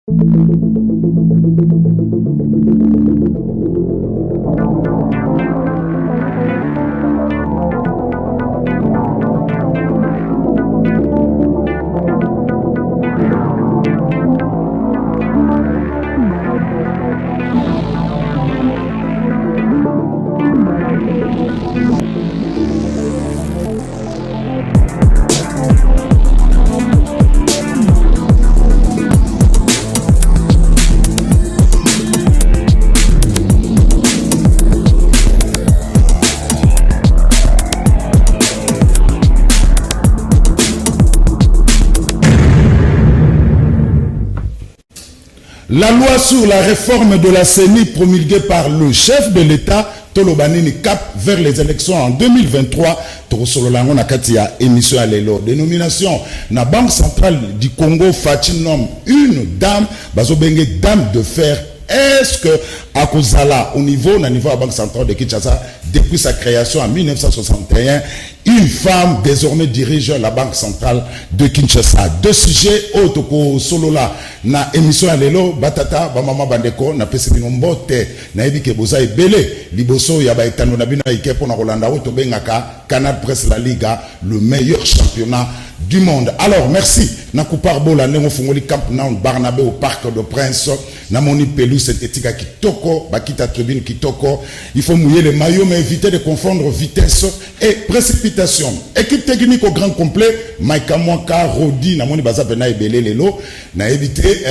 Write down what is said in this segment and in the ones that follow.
La loi sur la réforme de la CENI promulguée par le chef de l'État, Tolobanini Cap, vers les élections en 2023, Torosololango Nakatia, émission à l'élo. Dénomination, na Banque centrale du Congo, Fatin nomme une dame, Bazobenge, dame de fer. Est-ce que Akozala, au niveau de la Banque centrale de Kinshasa, depuis sa création en 1961, une femme désormais dirige la Banque centrale de Kinshasa. Deux sujets, Otoko Solola, na émission à l'élo, Batata, Bamama Bandeko, na Pesebino Mbote, na Ebike Boza et Belé, Liboso, Yaba Etano Nabina Ike, Pona Rolanda, Otobengaka, Canal Presse La Liga, le meilleur championnat du monde. Alors, merci. Nakupar Bola, Nengo Fungoli Camp Noun, Barnabé au Parc de Prince, Namoni Pelou, synthétique Kitoko, Bakita Tribune Kitoko. Il faut mouiller les maillots, mais éviter de confondre vitesse et précipitation. Équipe technique au grand complet, Maïka Mwaka, Rodi, Namoni Baza Bena Ebele Lelo, na évité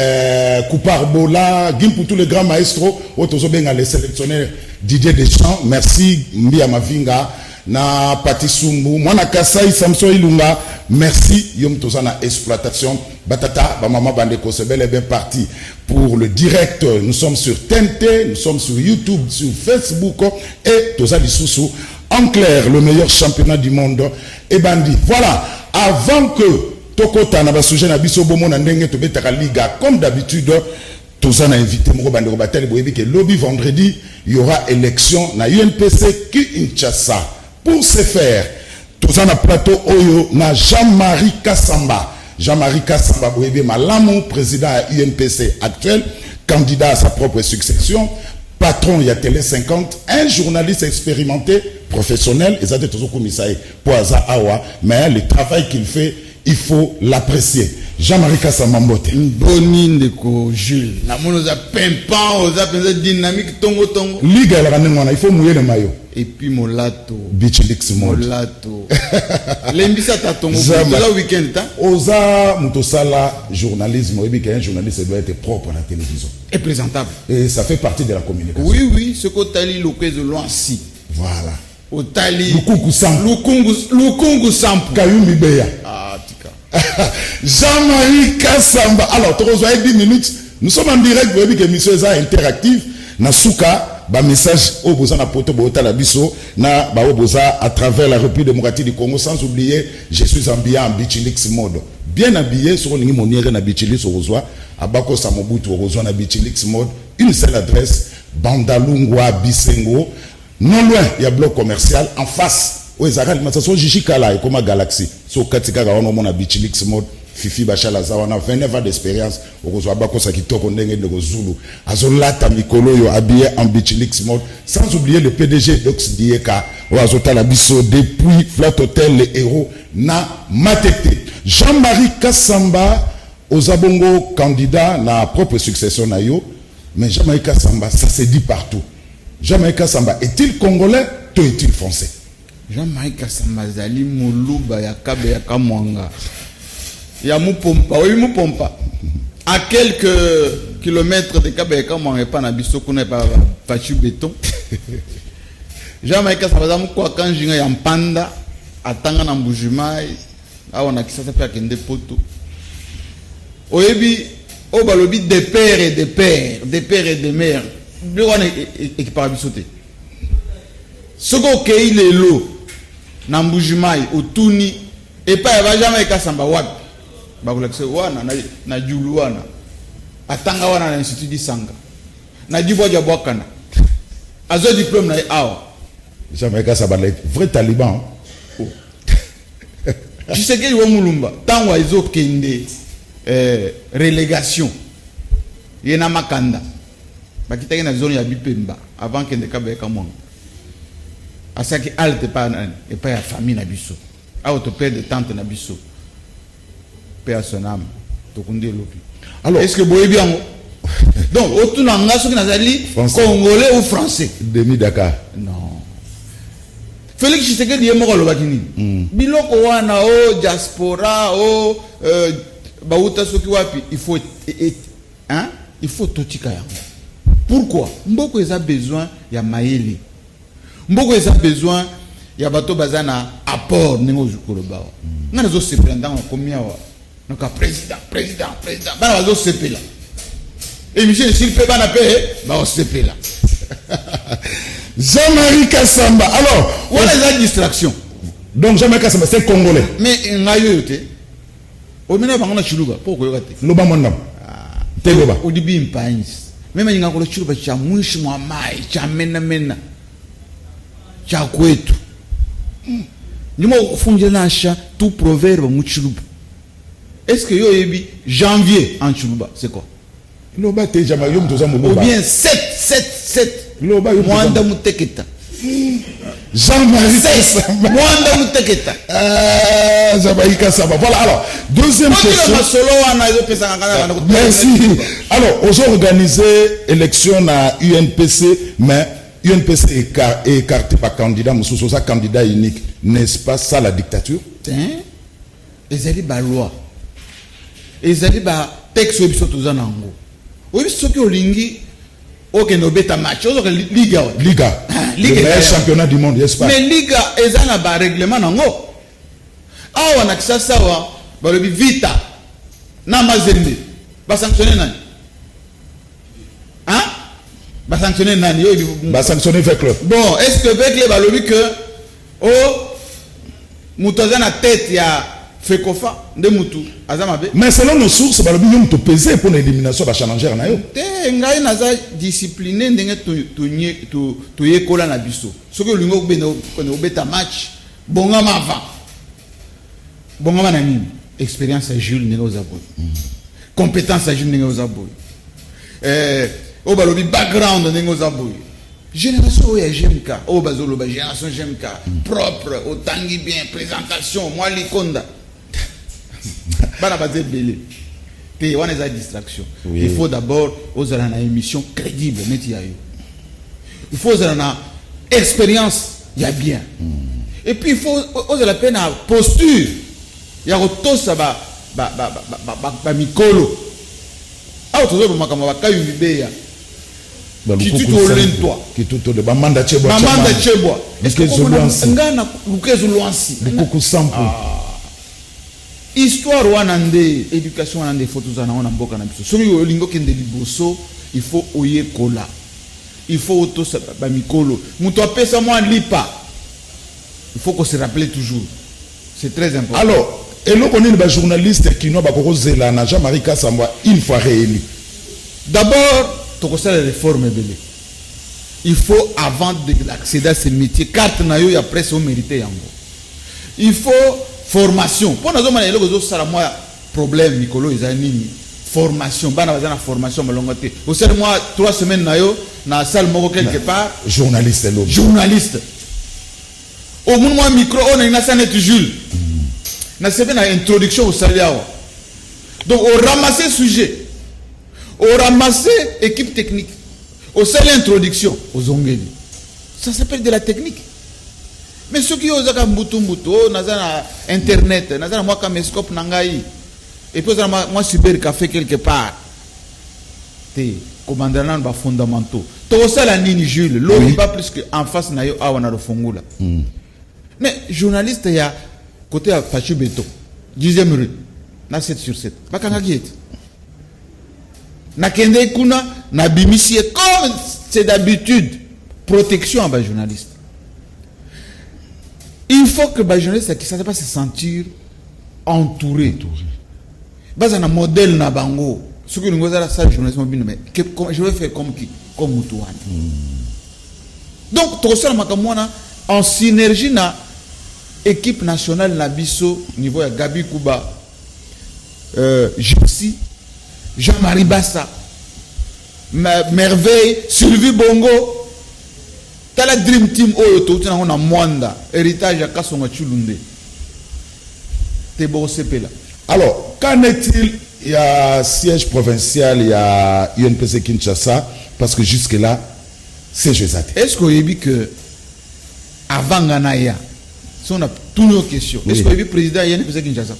Kupar Bola, Gim pour tous les grands maestros, Otozo Benga, les sélectionneurs Didier Deschamps, merci, Mbia Mavinga, na Patisumbu, Mwana Kasai, Samson Ilunga, merci, Yom Tozana Exploitation, Batata, Bamama Bandeko, c'est bel et bien parti pour le direct. Nous sommes sur TNT, nous sommes sur YouTube, sur Facebook et Tozali Soussou. En clair, le meilleur championnat du monde est bandit. Voilà, avant que Tokota na basuje na biso bomo na ndenge to betaka liga, comme d'habitude, Tozana invité Moko Bandeko Batali Boyebi que lobby vendredi, il y aura élection na UNPC Kinshasa. Pour ce faire, Tozana plateau Oyo na Jean-Marie Kassamba. Jean-Marie Kassamba Boyebi Malamu, président à UNPC actuel, candidat à sa propre succession, patron il y a Télé 50, un journaliste expérimenté, professionnel, et ça c'est toujours comme ça, mais le travail qu'il fait, il faut l'apprécier. Jean-Marie Kassamba Mbote. Bonine de ko Jules. La mono za pimpant, oza penza dynamique tongo tongo. Liga la ranengwana, il faut mouiller le maillot. Et puis Molato. Bichilix mode. Molato. L'embisa ta tongo. Oza week-end ta. Oza mutosala journalisme. Oui, qu'un journaliste doit être propre à la télévision. Et présentable. Et ça fait partie de la communication. Oui, oui, ce qu'au tali l'occasion de loin si. Voilà. Au tali. Lukungu Samp. Lukungu Samp. Kayumi Beya. Ah, tika. Jean-Marie Kassamba. Alors, tu reçois 10 minutes. Nous sommes en direct. Vous voyez que l'émission est interactive. Nasuka, ba message au boza na poto bota la biso na ba boza à travers la République démocratique du Congo, sans oublier je suis habillé en Bichilix mode. Bien habillé sur une monière na Bichilix au reçoit à Bako Samobutu au reçoit na Bichilix mode. Une seule adresse, Bandalungwa Bisengo. Non loin, il y a bloc commercial en face. Oui, ça sont Jishikala et comme Galaxy. So Katika on a Bichilix mode. Fifi Bachala Zawana, 29 ans d'expérience. Au reçoit Bako Sakitoko Ndenge de Zulu. Azolata Mikolo yo habillé en Bichilix mode. Sans oublier le PDG d'Ox Dieka. Ou Azota Labiso depuis Flat Hotel, les héros na Matete. Jean-Marie Kassamba, Ozabongo candidat na propre succession na yo. Mais Jean-Marie Kassamba, ça se dit partout. Jean-Marie Kassamba, est-il congolais? Toi, est-il français? Jean-Marie Kassamba, Zali Moulouba, Yakabe, Yakamwanga. Ya Moupompa, oui, Moupompa. À quelques kilomètres de Kabe, Yakamwanga, et pas Nabiso, qu'on n'est pas Fachu Béton. Jean-Marie Kassamba, Moukwa, quand j'ai un panda, à Tanga Namboujumai, on a qui ça s'appelle Kende Poto. Oyebi, au balobi des pères et des pères, des pères et des mères. On est par bisoté. Ce qu'on a il est l'eau, Namboujumai, au Touni, et pas Jean-Marie Kassamba, Wad. Bakulakse wana na julu wana atanga wana na institut di sanga na dibo ja bwakana azo diplôme na awa Jean-Marie Kassamba vrai taliban. Oh. Tu sais que yo mulumba tanwa izo kende relégation yena makanda bakitaki na zone ya Bipemba avant que ne kabeka monga asaki halte pa et pas ya famille na biso auto père de tante na biso père son âme to kundi lopi. Alors est-ce que boye bien donc autour na ngaso ki nazali congolais ou français demi Dakar non Félix Tshisekedi yemoko lobaki nini biloko wana o diaspora o bauta soki wapi il faut totika yango. Pourquoi mboko eza besoin ya mayele mboko eza besoin ya bato bazana apport ningo zukoloba ngana zo sepela ndango komia wa noka président bana bazo sepela et monsieur s'il peut bana pe ba o sepela Jean-Marie Kassamba. Alors voilà la distraction. Donc Jean-Marie Kassamba c'est congolais mais ngayo yote o mena bangana chuluba poko yokate loba mondam tegoba o dibi impanyis même nyinga ko chuluba cha mwishi mwa mai cha mena cha kwetu nimo kufunje nasha tout proverbe mu chuluba. Est-ce que yo yebi janvier en chuluba c'est quoi loba te jama yom toza mo ou bien 7 loba yom mwanda muteketa Jean-Marie Kassamba mwanda muteketa Jean-Marie Kassamba. Voilà, alors deuxième question. Merci. Alors aux organisé élection à UNPC mais UNPC est écarté par candidat Moussou ça candidat unique, n'est-ce pas ça la dictature? Ezali ba loi ezali ba texte biso tozanango oyi soki olingi okende obeta match ozoka liga le meilleur championnat du monde, n'est-ce pas? Mais liga ezana ba règlement nango awa na kisasa wa balobi vita na mazembe ba sanctionner nani ba sanctionner nani yo ba sanctionner avec club. Bon, est-ce que avec les balobi que mutazana tête ya Fekofa de mutu azamabe. Mais selon nos sources balobi yom to peser pour l'élimination ba challenger na yo. Te ngai naza discipliné ndenge to yekola na biso. Soki olingo beno kono beta match bonga mava. Bonga na nini? Expérience à Jules ndenge ozaboy. Compétence à Jules ndenge ozaboy. O balobi background ndenge ozaboy. Génération ya GMK, o bazolo ba génération GMK propre, au tangi bien présentation, moi likonda. Bana bazé belé. Puis on a des distractions. Oui. Il faut d'abord aux une émission crédible, il faut une expérience, il y a bien. Et puis il faut aux la peine à posture. Il y a tout ça ba mikolo. Ah tout ça makama ba kayubeya. Kituto de bamanda chebo. Bamanda chebo. Est-ce que Zuluansi? Ngana lukezu luansi. Beaucoup sample. Histoire wanande éducation wanande photos ana wana mboka na biso. Soki olingo kende liboso, il faut oye kola. Il faut auto ba mikolo. Muto apesa moi lipa. Il faut qu'on se rappelle toujours. C'est très important. Alors, et l'on connaît les journalistes qui n'ont pas causé la Jean-Marie Kassamba une fois réélu. D'abord, tu as les réformes belé. Il faut avant d'accéder à ce métier, carte na yo ya presse au mérité yango. Il faut formation. Pour nous demander le ça moi problème Nicolo ezanini formation. Bana bazana formation malongote. Au sein de moi 3 semaines na yo na salle moko quelque part. Journaliste l'homme. Journaliste. Au moins moi micro on a une sanet Jules. Na c'est une introduction au salaire. Donc on ramasser sujet. On ramasse équipe technique. Au seul introduction aux ongeli. Ça s'appelle de la technique. Mais ceux qui osent à mbutu nazana internet, nazana moi caméscope nangai. Et puis moi cyber café quelque part. Té commandant ba fondamentaux. Tout ça la nini Jules, l'eau pas plus que en face na yo awana do fongula. Mais journaliste ya côté à Fachu Beto. 10e rue. Na 7 sur 7. Bakanga giet. Na kende kuna na bimisi comme c'est d'habitude protection à bas journaliste. Il faut que bas journaliste qui ça pas se sentir entouré. Bas un modèle na bango. Ce que nous avons ça journaliste mais je vais faire comme qui comme Mutuan. Donc tout ça makamwana en synergie na équipe nationale na biso niveau ya Gabi Kuba Gypsy Jean-Marie Bassa, Merveille, Sylvie Bongo. T'as la Dream Team Oyo, tu as un Mwanda, héritage à Kassonga Chulunde. T'es beau CP là. Alors, qu'en est-il? Il y a siège provincial, il y a UNPC Kinshasa, parce que jusque-là, c'est Jezate. Est-ce qu'on a dit que avant Ganaya, si on a toutes nos questions, est-ce qu'on a dit que le président UNPC Kinshasa?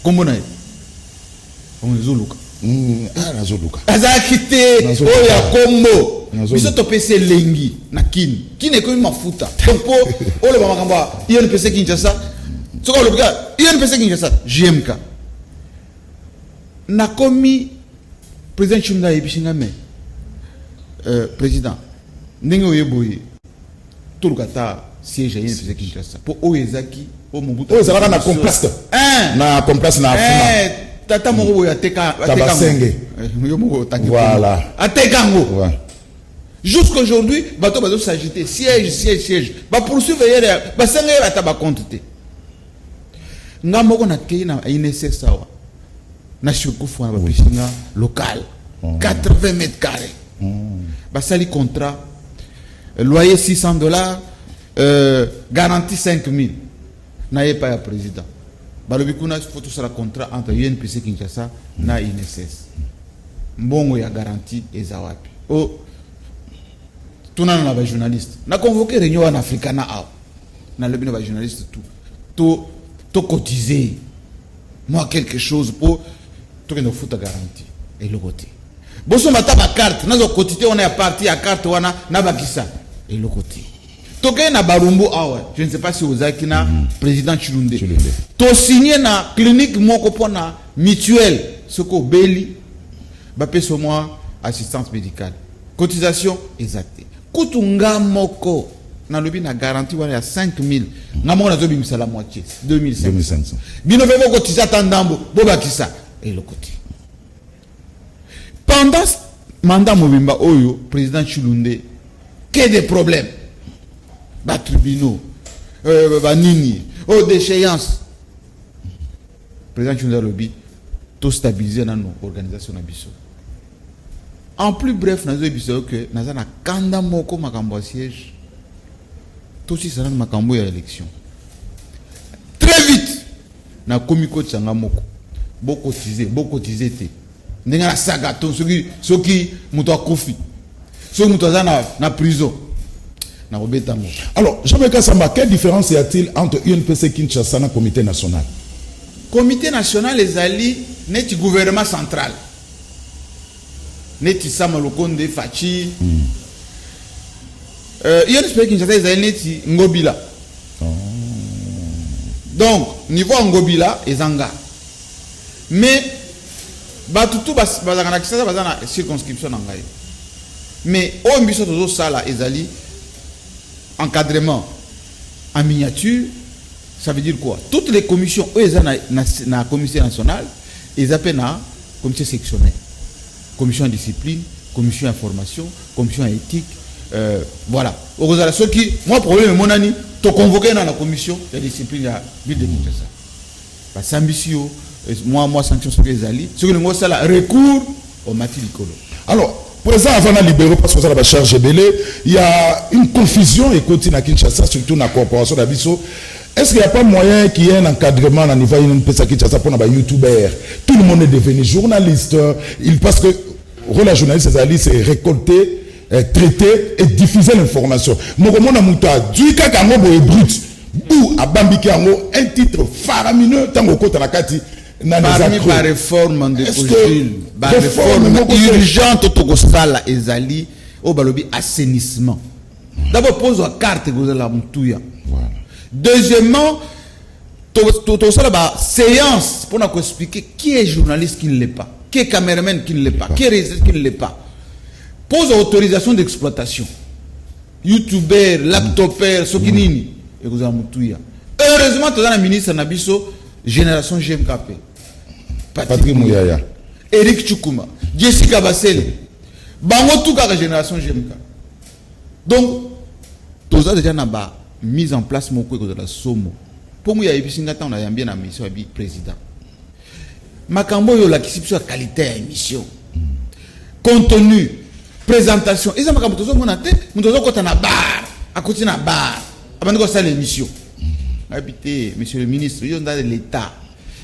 Comment on a dit? On est Zoluka. Ah, Zoluka. Aza quitté, Oya Kombo. Biso to PC Lengi, na Kin. Kin est comme mafuta. Donc pour le Bamakamba, UNPC Kinshasa, ce qu'on le gars, UNPC Kinshasa, JMK. Na komi président Chimda Ebishinga me président ndenge oyeboye tout le kata siège UNPC Kinshasa pour oyezaki o Mobutu oyezaka na complace na complace na afuna tata moko ateka Tabasenge yo moko taki voilà atekango jusqu'aujourd'hui bato bazo s'agiter siège ba poursuivre hier ba sanga ata ba compte ngamoko na kei na INSS sawa na choukoufou na piscine local 80 mètres carrés basali contrat loyer $600 garantie 5000 na pas ya président balobi kuna photo sur le contrat entre UNPC Kinshasa na INSS mbongo ya garantie ezawapi o tuna na ba journaliste na convoqué réunion en africana a na lobi na ba journaliste tout cotiser moi quelque chose pour tout que nous fout à garantie et le côté bon so mata ba carte nazo quotité on est parti à carte wana na bakisa et le côté to que na barumbu awa je ne sais pas si vous avez na président Chilunde to signé na clinique moko pona mutuelle ce ko beli ba peso moi assistance médicale cotisation exacte kutunga moko na lobi na garantie wana ya 5000 na moko nazo bimisa la moitié 2500 bino vebo cotiser tandambo bo bakisa et le côté. Pendant mandat Mobimba Oyo, président Chilunde, que des problèmes. Bas tribunaux, nini, déchéance. Président Chilunde Lobi, tout stabilisé dans nos organisations Nabiso. En plus bref, nous avons que nous avons kanda moko makambo siège. Tout si ça dans makambo ya élection. Très vite, na komiko tsanga moko. Beaucoup cotisé te ndenge na saga to soki muto akufi soki muto aza na prison na robeta mo. Alors Jean-Pierre Kasamba, quelle différence y a-t-il entre UNPC Kinshasa et comité national? Comité national ezali neti gouvernement central neti Sama Lokonde Fachi UNPC Kinshasa ezali neti Ngobila donc niveau Ngobila ezanga. Mais batutu bazanga na kisasa bazana circonscription na ngai mais o mbiso tozo sala ezali encadrement en miniature. Ça veut dire quoi? Toutes les commissions na commission nationale ils appellent na commission sectionnelle, commission discipline, commission information, commission éthique, voilà okozala soki moi problème monani to convoquer na commission de discipline ya ville de Kinshasa ba sambisio moi sanction sur les alliés sur le mot ça la recours au matilicolo. Alors président avant de libérer parce que ça va charger belé il y a une confusion et continue à Kinshasa surtout dans la corporation d'Abisso. Est-ce qu'il n'y a pas moyen qu'il y ait un encadrement à niveau de Kinshasa pour les youtubeurs? Tout le monde est devenu journaliste. Parce que rôle de journaliste c'est récolter, traiter et diffuser l'information. Mon mouta du kakango est brut. Bou à Bambiki un titre faramineux tant au côté de la Kati. Parmi la réforme de Kojil, la réforme urgente Togosala et Zali, au balobi assainissement. D'abord, pose la carte que la Moutouya. Deuxièmement, tout ça là, séance pour nous expliquer qui est journaliste qui ne l'est pas, qui est caméraman qui ne l'est pas, qui est réalisateur qui ne l'est pas. Pose autorisation d'exploitation. YouTuber, laptopper, Sokinini, et vous avez Moutouya. Heureusement, tu as un ministre Nabiso, génération GMKP. Patrick Mouyaya. Eric Chukuma, Jessica Bassel, bango tout la génération GMK. Donc, tout ça déjà n'a pas mise en place mon coup de la somme. Pour moi, il y a on a bien la mission du président. Makambo yo la qui sur la qualité de l'émission. Contenu, présentation. Ils ont dit que na bar, à côté na bar, avant de faire l'émission. Habité, monsieur le ministre, il y a de l'État.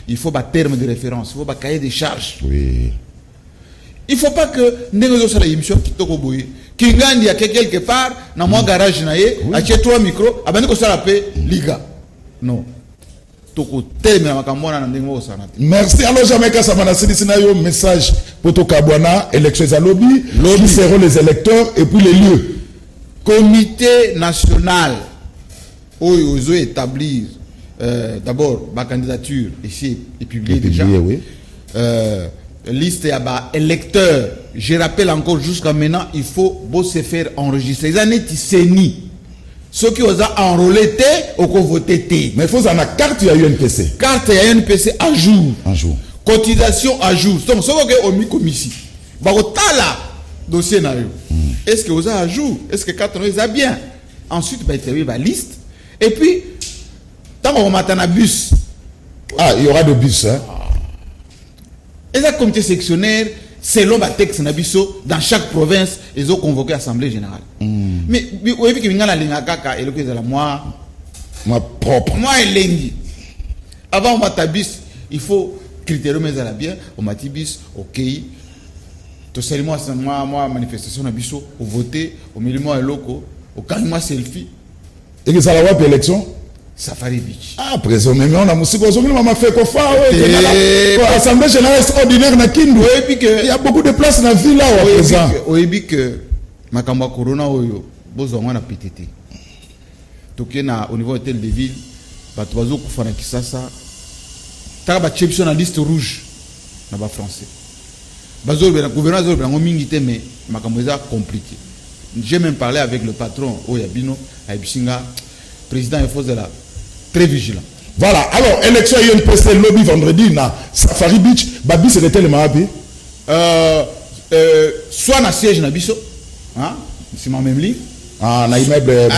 Il faut un terme de référence, il faut un cahier de charges. Oui. Il ne faut pas que nous ayons l'émission qui toko boy. Kingandi a quelque part, dans mon garage naie, a chez 3 micros, avant de faire la liga. Non. Toko terme na makamona na ndengo sana. Merci. Alors Jamaica Samana Sidisinayo, message pour Tokabwana, élections à lobby, qui seront les électeurs et puis les lieux. Comité national où ils ont établi d'abord ma candidature ici est publiée déjà. Oui. Liste à bas électeurs. Je rappelle encore jusqu'à maintenant, il faut se faire enregistrer. Les années Tisseni. Ceux qui ont enrôlé, ou qui ont voté. Mais il faut avoir une carte, il y a UNPC. Carte, il y a UNPC à jour. Un jour. Cotisation à jour. Donc, ceux qui ont mis comme ici. Bah, là, dossier n'a eu. Est-ce que vous avez à jour? Est-ce que carte, ils ont bien? Ensuite, il y a une liste. Et puis, tant qu'on va un bus. Ah, il y aura des bus, hein? Et le comité sectionnaire, selon le texte dans chaque province, ils ont convoqué l'Assemblée générale. Mais vous voyez que moi propre. moi elengi. Avant on m'a bis, il faut critérium mais à la bien, on m'a bis, ok. Tout seulement moi manifestation na biso, au voter, au milieu moi loco, au quand moi selfie. Et que ça va avoir élection? Safari Beach. Ah, présentement, on a musique, on a fait quoi Assemblée générale extraordinaire na Kindu. Il y a beaucoup de places dans la ville là au présent. Oui, que Makamba Corona oyo, bozonga na PTT. Toké na au niveau hôtel de ville, bato bazo kufana kisasa. Taka ba chepso na liste rouge na ba français. Bazo le gouverneur zo bango mingi te mais makambo eza compliqué. J'ai même parlé avec le patron Oyabino à Ibisinga, président et force de la très vigilant. Voilà, alors, élection UNPC lobby vendredi na Safari Beach, Babi c'était tellement happy. Soit na siège na biso, hein, c'est ma même ligne. Ah, na immeuble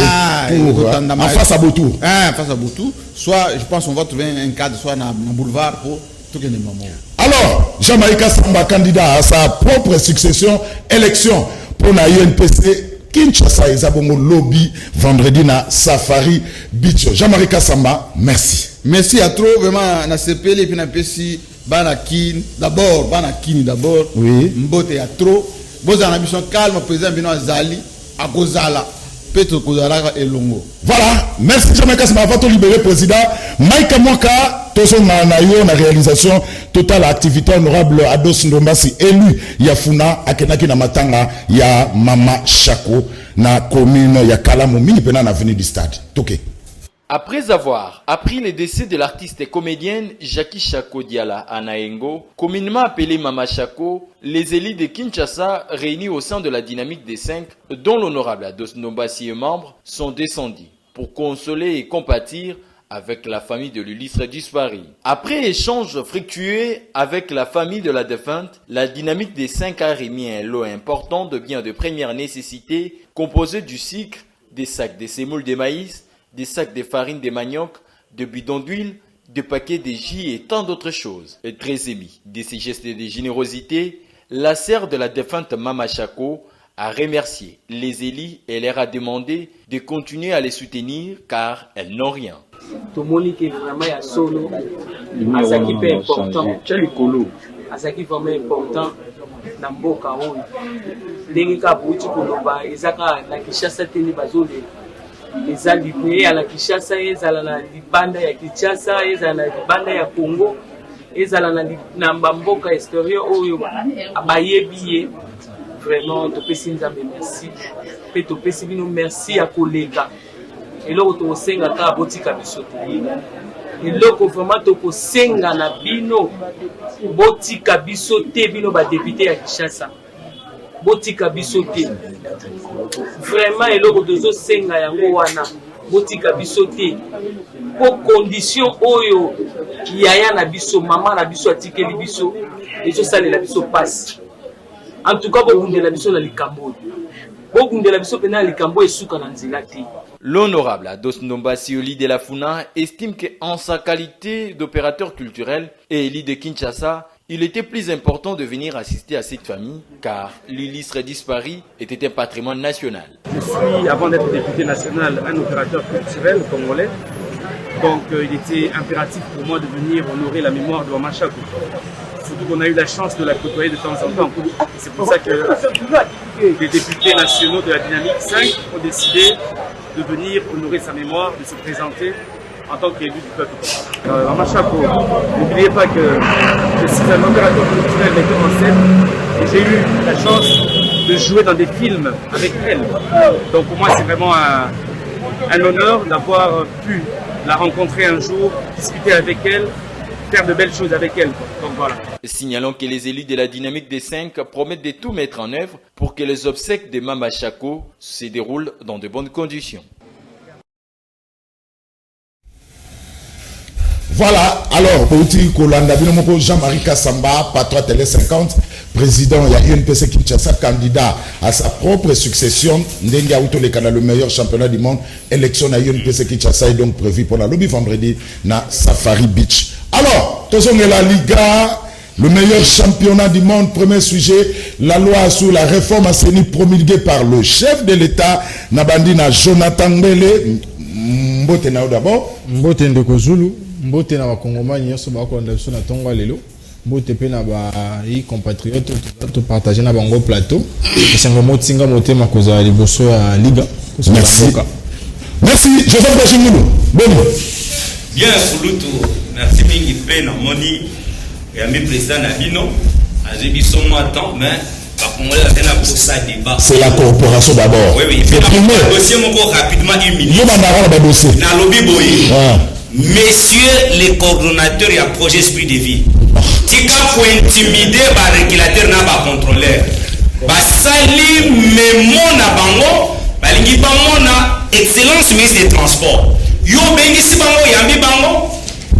en face à Botou. Ah, face à Botou. Soit, je pense, on va trouver un cadre, soit na boulevard pour tout le monde. Alors, Jamaica Samba, candidat à sa propre succession, élection pour la UNPC. Kinshasa et Zabongo lobby vendredi na Safari Beach. Jean-Marie Samba, merci. Merci à trop vraiment na CPL et puis na PC Banakin d'abord d'abord. Oui. Mbote à trop. Boza na biso calme président Bino Azali à Kozala. Petro Kozala et Longo. Voilà, merci Jean-Marie Samba avant de libérer président Mike Moka. Tozo na réalisation totale activité honorable Ados Ndombasi élu Yafuna akenaki na matanga ya Mama Chako na commune ya Kalamu mingi pena na avenue du stade. Toké. Après avoir appris le décès de l'artiste et comédienne Jackie Chako Diala à Naengo, communément appelée Mama Chako, les élites de Kinshasa réunis au sein de la dynamique des 5, dont l'honorable Ados Ndombasi est membre, sont descendus pour consoler et compatir avec la famille de l'illustre disparu. Après échange fructueux avec la famille de la défunte, la dynamique des 5 a remis un lot important de biens de première nécessité composés du sucre, des sacs de semoule de maïs, des sacs de farine de manioc, de bidons d'huile, de paquets de jus et tant d'autres choses. Et très émis de ces gestes de générosité, la sœur de la défunte Mama Chako a remercié les élites et leur a demandé de continuer à les soutenir car elles n'ont rien. Tomoni qui vraiment ya solo azaki pe important azaki vraiment important na mboka oyo ndenge ka buti koloba ezaka na Kinshasa teni bazole eza libé ya la Kinshasa ezala na libanda ya Kinshasa ezala na libanda ya Congo ezala na mboka extérieur oyo abayebi vraiment topesi nzambe merci pe topesi bino merci ya koleka eloko tokosenga ka botika biso te eloko vraiment tokosenga na bino botika biso te bino ba député ya Kinshasa botika biso te vraiment eloko tozosenga yango wana botika biso te po condition oyo yaya na biso mama na biso atikeli biso ezosalela biso passe en tout cas bokundela biso na likambo bokundela biso pena na likambo esuka na nzela te. L'honorable Ados Ndombasi Oli de la Funa estime qu'en sa qualité d'opérateur culturel et élu de Kinshasa, il était plus important de venir assister à cette famille car l'illustre disparu était un patrimoine national. Je suis, avant d'être député national, un opérateur culturel congolais. Donc il était impératif pour moi de venir honorer la mémoire de Mama Chaco. Surtout qu'on a eu la chance de la côtoyer de temps en temps. C'est pour ça que les députés nationaux de la Dynamique 5 ont décidé de venir honorer sa mémoire, de se présenter en tant qu'élu du peuple. Mama Chaco, n'oubliez pas que je suis un opérateur culturel metteur en scène et j'ai eu la chance de jouer dans des films avec elle. Donc pour moi c'est vraiment un honneur d'avoir pu la rencontrer un jour, discuter avec elle, faire de belles choses avec elle. Donc voilà. Signalons que les élus de la Dynamique des 5 promettent de tout mettre en œuvre pour que les obsèques de Mama Chaco se déroulent dans de bonnes conditions. Voilà, alors, Bouti Kolanda, Jean-Marie Kassamba, patron Télé 50, président, il y a UNPC Kinshasa, candidat à sa propre succession, Ndenga Outolekana, le meilleur championnat du monde, élection à UNPC Kinshasa est donc prévue pour la lobby vendredi na Safari Beach. Alors, tous la Liga, le meilleur championnat du monde, premier sujet, la loi sur la réforme assainnie promulguée par le chef de l'État, Nabandina Jonathan Mbele, Mbote Nao d'abord. Mbote Ndeko Zulu. Mbote na bakongomani nyonso bakolanda biso na ntongo ya lelo mbote mpe na compatriote to partager na bango plateau esengo motinga motema kozala liboso ya liga. Merci Joseph Bashingulu. Bon bien Fulutu, merci mingi mpe na moni ya mi président na bino azebi somo temps mais c'est la corporation d'abord. Oui, le premier dossier moko rapidement une minute. Dossier. Na lobby boy. Messieurs les coordonnateurs et à projet esprit de vie, tika pour intimider par régulateur na ba contrôleur basali memo na bango balingi bango na excellence ministre des transports yo bengi si bango yambi bango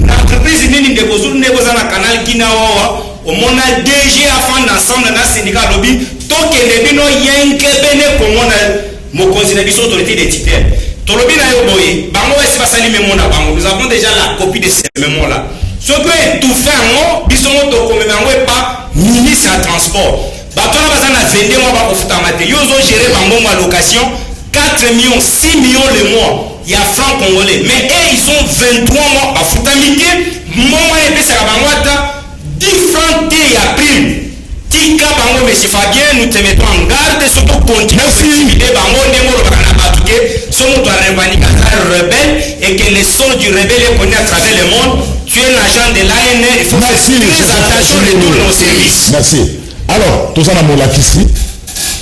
na entreprise nini ndeko zulu ndeko za na canal kina wawa omona DG afan ensemble na syndicat lobby tokende bino yenke bene komona mokonzi na biso autorité des titulaires. Tolobi na yo boye, bango esi basali memo na bango. Nous avons déjà la copie de ces mémos là. Ce que tout fait en biso moto comme bango pas ministre à transport. Batona bazana vende moi ba kofuta mate. Yo zo gérer bango ma location 4 millions, 6 millions le mois. Il y a francs congolais. Mais ils ont 23 mois à futa mité. Moi et pesa bango ata 10 francs té ya prime. Tika bango monsieur Fabien, nous te mettons en garde surtout continuer à intimider bango ndemo bakana batuke somo doit revenir à rebelle et que les sons du rebelle est connu à travers le monde. Tu es l'agent de l'ANR, il faut faire très attention de tous nos services. Merci. Alors, tout ça na molakisi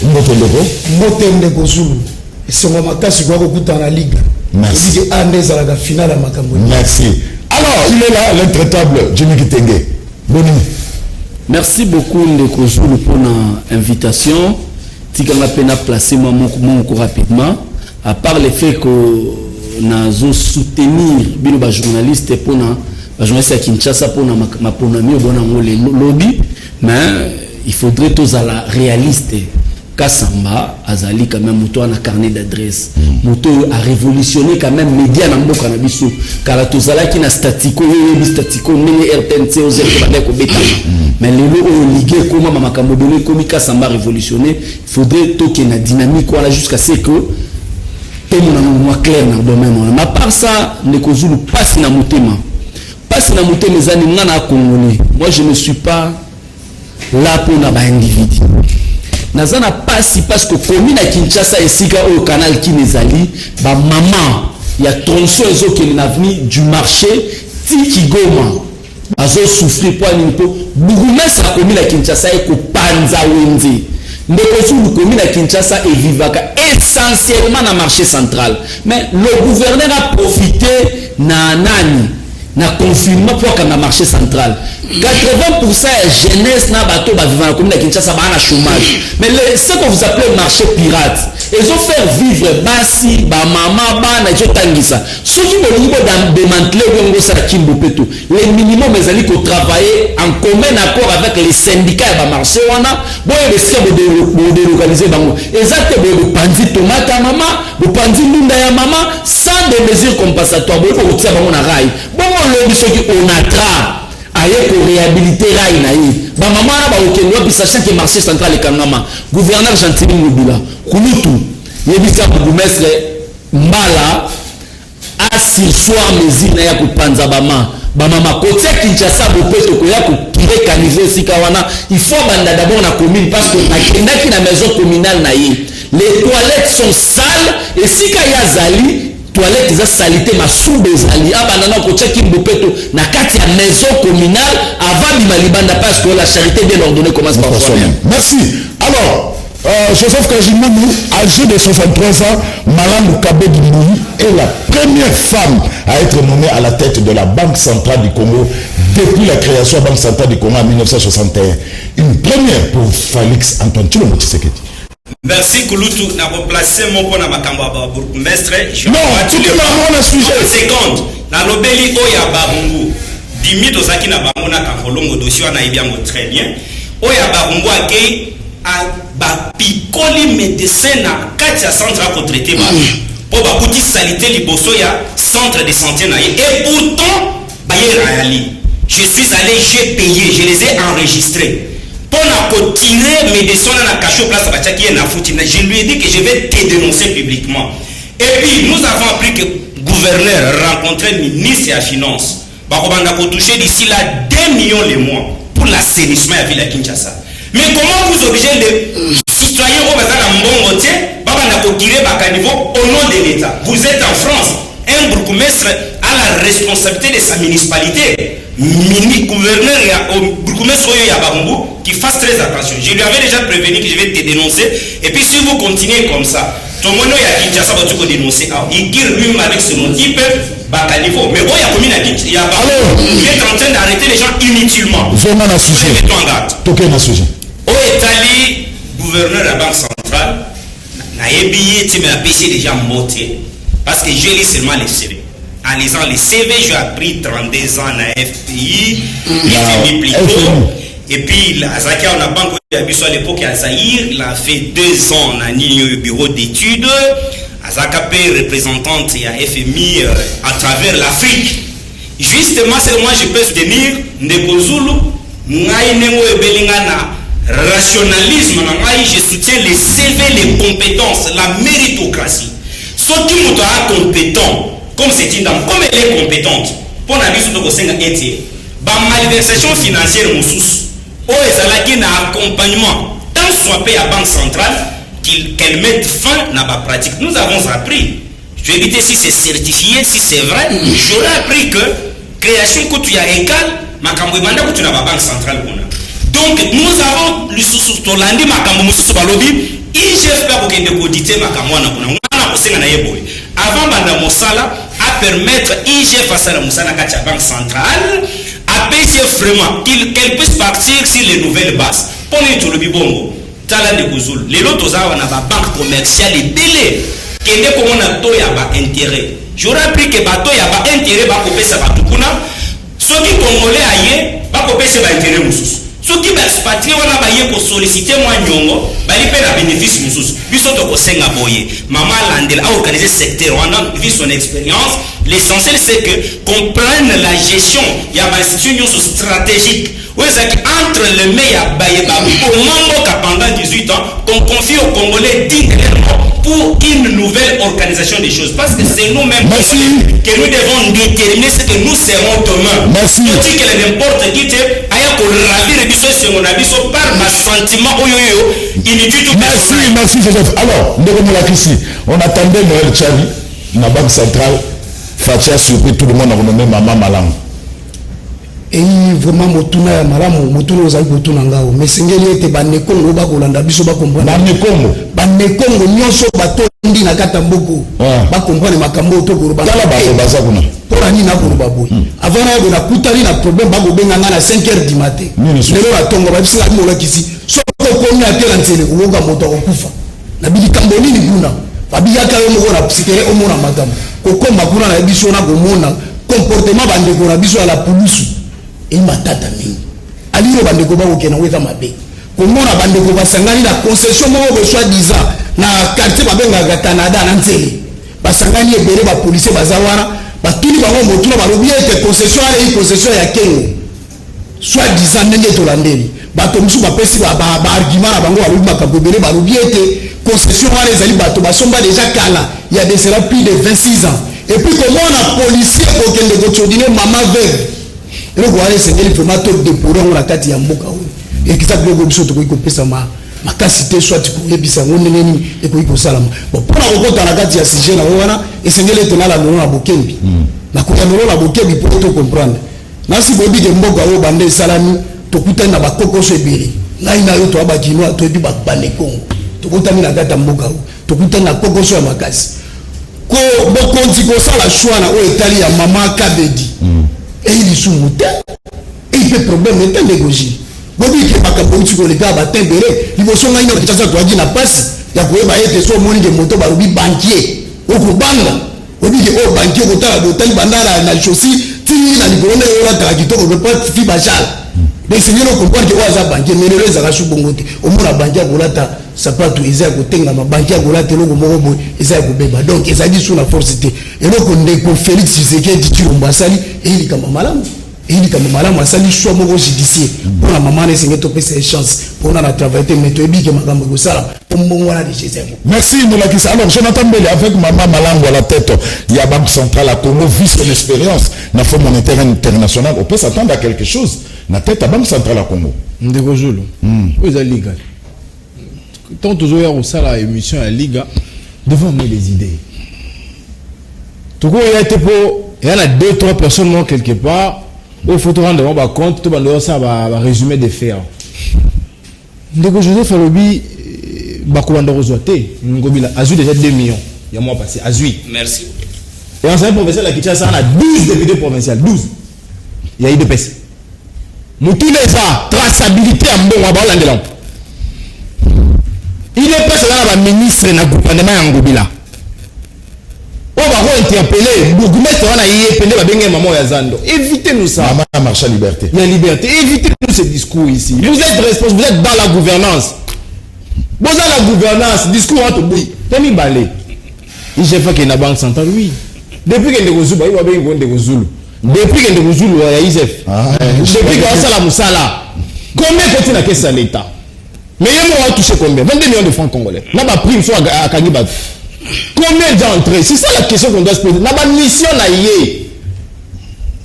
Mbote Ndeko Zulu esonga makasi kwa kokuta na ligue. Merci. Andeza la finale à makambo. Merci. Alors, il est là l'intraitable Jimmy Kitenge. Bonne nuit. Merci beaucoup Ndeko Zulu pour l'invitation. Tikanga pena placer moi mon rapidement. À part le fait que nous avons soutenir les journalistes pour les journalistes à Kinshasa pour ma ponami au bon lobby, mais il faudrait tous à la réaliste. Kassamba azali quand même moto na carnet d'adresse moto a révolutionné quand même média na mboka na biso kala tozala ki na statico mini RTNC aux ko beta mais lelo o ligue comme makambo donné comme Kassamba révolutionné il faudrait toquer na dynamique wala jusqu'à ce que tout le monde clair dans le domaine mais par ça Ndeko Zulu passe na motema zani ngana congolais. Moi je ne suis pas là pour na ba individu nazana pasi parce que commune à Kinshasa esika au canal Kinezali ba maman ya tronçon ezoke na avenue du marché tiki Goma azo souffrir pour nimpo bourgmestre la commune à Kinshasa eko panza wenze Ndeko Zulu commune à Kinshasa et vivaka essentiellement na marché central mais le gouverneur a profité na nani na confinement pour qu'un marché central 80% de jeunesse na bateau ba vivant la commune de Kinshasa ba na chômage mais ce que vous appelez marché pirate ils ont fait vivre basi ba mama ba na jo tangisa ceux qui vont niveau dans démanteler bongo ça kimbo peto les minimum les ali ko travailler en commun accord avec les syndicats ba marché wana boye risque de délocaliser bango exacte bo panzi tomate mama bo panzi lunda ya mama sans des mesures compensatoires bo ko tia bango na rail bon le biso qui on attrape aye ko réhabiliter rai na ye ba mama na ba okendo bi sachant que marché central ekangama gouverneur Gentili Mobila kulutu yebisa bourgmestre mbala asirsoir mesure na ya kupanza bamama kote Kinshasa bopeto ko ya kokire caniveau sika wana il faut banda d'abord na commune parce que nakendaki na maison communale na ye les toilettes sont sales et sika ya zali toilettes za salité masube zali abandana kote kimbopeto na kati ya maison communale avant bimalibanda parce que la charité bien ordonnée commence par soi-même. Merci. Alors Joseph Kajimoumou, âgé de 63 ans, Malandou Kabedi Moui est la première femme à être nommée à la tête de la Banque centrale du Congo depuis la création de la Banque centrale du Congo en 1961. Une première pour Félix Antoine Tshilombo Tshisekedi. Merci Kouloutou, n'a replacé mon pona makamba bourgmestre. Non, tout le monde a sujet. Seconde, na lobeli oya barungu. Dimi dozaki na bamona kakolongo dossier na ibiango très bien. Oya barungu akei a bapikoli médecin na kati ya centre à traiter ba po bakuti salité liboso ya centre de santé na et pourtant bayera yali je suis allé j'ai payé je les ai enregistrés pour na tirer médecin na cacho place bachaki na fouti je lui ai dit que je vais te dénoncer publiquement et puis nous avons appris que gouverneur rencontrait ministre de la finance bakobanda ko toucher d'ici là 2 millions les mois pour l'assainissement à ville à Kinshasa. Mais comment vous obligez les citoyens au bazar à Mbongote, au nom de l'État? Vous êtes en France, un bourgmestre a la responsabilité de sa municipalité. Mini-gouverneur au bourgmestre qui fasse très attention. Je lui avais déjà prévenu que je vais te dénoncer. Et puis si vous continuez comme ça, tout le monde a Kinshasa va te dénoncer. Il guère lui avec ce nom. Il peut Bakanivo. Mais il y a combien il est en train d'arrêter les gens inutilement. Vraiment un sujet. Mettons en garde. Toquez un sujet. Au Italie, gouverneur de la Banque centrale, n'a ébillé, tu m'as pêché déjà monté. Parce que j'ai lu seulement les CV. En lisant les CV, j'ai appris 32 ans à FPI, FMI plutôt. Et puis, la Zakia, on a banque à l'époque à Zahir, il a fait 2 ans au bureau d'études. Azaka représentante à FMI à travers l'Afrique. Justement, c'est moi je peux tenir Nekozulu, Ngaïnengo et Belingana. Rationalisme, je soutiens les CV, les compétences, la méritocratie. Ce qui est compétent, comme c'est une dame, comme elle est compétente, pour la vie de Kosenga Etier, la malversation financière, qui n'a accompagnement, tant soit payé à la Banque centrale, qu'elle mette fin à la pratique. Nous avons appris, je vais éviter si c'est certifié, si c'est vrai, j'aurais appris que création que tu as égal, ma cambouibanda que tu n'as pas Banque centrale. Donc nous avons le sous-tolandi makambo mususu balobi IGF pa kokende kodite makambo na kuna ngana kosenga na yeboy avant banda mosala à permettre IGF à la musala kati Banque centrale à payer vraiment qu'elle puisse partir sur les nouvelles bases pour les tolobi bongo tala de kozul les lots tozawa na ba banque commerciale belé kende ko mona to ya ba intérêt j'aurais appris que bato ya ba intérêt ba kopesa batukuna soki congolais aye ba kopesa ba intérêt mususu ce qui va se patrie, on a pour solliciter moi nyongo, bali pe la bénéfice mususu. Biso to ko senga boye. Maman Landel a organisé secteur, on a vu son expérience. L'essentiel c'est que qu'on prenne la gestion, il y a une institution stratégique. Oui, c'est entre le mai et Bayeba, au moment pendant 18 ans, qu'on confie aux Congolais dignement pour une nouvelle organisation des choses. Parce que c'est nous-mêmes que nous devons déterminer ce que nous serons demain. Merci. Je dis que n'importe qui te par ma sentiment inutile. Merci Joseph. Alors, on attendait Noël Tchavi, la Banque centrale. Fatia surpris tout le monde a renommé Maman Malam. Et vraiment motuna ya malamu motuna ozali kotuna ngao mais singeli ete bane Kongo ba kolanda biso ba comprendre bane Kongo nyonso batondi na kata mboko ba comprendre makambo to koroba kala ba baza kuna pour ani na koroba boy avant na bona kutali na problème ba go benga na 5h du matin lelo la tongo ba bisika mola kisi so ko komi atela ntele uoga moto okufa na bili kambo nini kuna babiyaka yo moko na psikere omona makambo kokomba kuna na biso na komona comportement bande ko na biso à la police et matata mingi aliro bandeko ba okena weka mabe komona bandeko basangani na concession moko be soi-disant na quartier babenga Canada na nzele basangani ebele ba policier bazawana batuli bango motuna balobi ete concession ale concession ya kengo soit disant ndenge tolandeli bato musu bapesi ba argument na bango balobi makambo ebele balobi ete concession wana ezali bato basomba déjà kala il y a de cela plus de 26 ans et puis comment on a policier kokende kotodine mama veuve eloko wana esengeli vraiment to déplorer yango na kati ya mboka oyo ekisa biloko biso tokoki kopesa makasi te soit koyebisa yango ndenge nini ekoki kosalama bon mpona kokota na kati ya sujet na wana esengeli ete nalanono na bokembi nakoya lolo na bokembi mpo to comprendre nasi boyebi ke mboka oyo bande esalami tokutani na bakokoso ebele ngai na yo toya bakinois toyebi babane kongo tokutani na kati ya mboka oyo tokutani na kokoso ya makasi bokonzi kosala shwa na oyo etali ya mama kabedi eyi lisumu te eyipe problème ete ndegoji boyebi ke makambo uti koleka batembele liboso ngai na kinshasa toyaki na pasi ya koyeba ete so omoni ke moto balobi bankier okobanga oyebi ke oyo bankier kotala botali bandala na chosi tini na likolo na yo olatala kitoko pepa fi bachala mais sengeli okomprendre ke oyo aza bankier mais lelo ezaka su bongo te omona bankier akolata sapato eza ya kotengama bankier akolata eloko moko boye eza ya kobeba donc ezali su na force te eloko ndeko félix tshisekedi tshilombo asali eyilikama malamu eyilikama malamu asali choix moko judiciaire mpona mama na esengeli topesa chance mpona na travail te mais toyebi ke makambo ekosalama ombongo wana de chez emo. Merci Moulakissa. Alors Jonathan Mbele, avec Maman Malango à la tête, il y a Banque Centrale à Congo, vu son expérience, na Fonds monétaire international, on peut s'attendre à quelque chose. Na tête à Banque Centrale à Congo. Ndeko Zulu. Vous êtes Liga. Tant toujours il y a au la émission à Liga, devant moi les idées. Tout coup il y a été pour, il y en a 2-3 personnes quelque part, il faut te rendre compte, tout le monde ça va résumer des faits. Ndeko Joseph Alobi. Bakouanda Rozoate, Ngobila, Azui déjà 2 millions. Il y a mois passé, Azui. Merci. Et en salle provinciale, la Kinshasa, on a 12 députés provinciaux, 12. Il y a eu 2 PC. Nous tous les ans, traçabilité à Mbon, à Baoland de Lampe. Il est passé dans la ministre et dans le gouvernement en Ngobila. On va interpeller, le bourgmestre, on a y épelé, va bien maman Yazando. Évitez-nous ça. Maman a marché à liberté. Il y a liberté. Évitez-nous ce discours ici. Vous êtes responsables, vous êtes dans la gouvernance. Vous avez la gouvernance, discours entre vous. Temi Balé. Il j'ai fait qu'il y a une banque centrale, oui. Depuis qu'il y a des Zulu, il y a des Zulu. Depuis qu'il y a des Zulu, il y a ISF. Depuis qu'il y a la Moussala. Combien continue à caisse à l'État? Mais il y a touché combien? 22 millions de francs congolais. N'a pas pris une fois à Kanibat. Combien d'entrées? C'est ça la question qu'on doit se poser. N'a pas mission à y.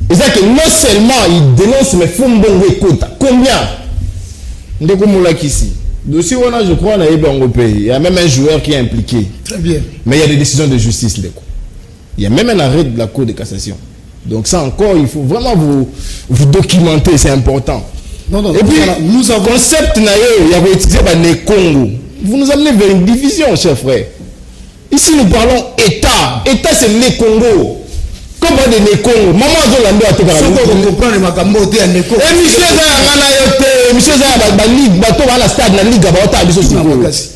C'est-à-dire que non seulement il dénonce, mais Fumbongo écoute. Combien? Ndeko Moulakissa. Dossier, je crois, il y a même un joueur qui est impliqué. Très bien. Mais il y a des décisions de justice. Il y a même un arrêt de la Cour de cassation. Donc ça encore, il faut vraiment vous documenter, c'est important. Non, et puis, nous avons concept, il y a utilisé les Congo. Vous nous amenez vers une division, chers frères. Ici, nous parlons État. État, c'est les Congo. Comment des Congo? Maman, Zolando a tout parlé. Vous comprenez ma camote à Neko. Et monsieur Zaya, la ligue, la stade, la ligue,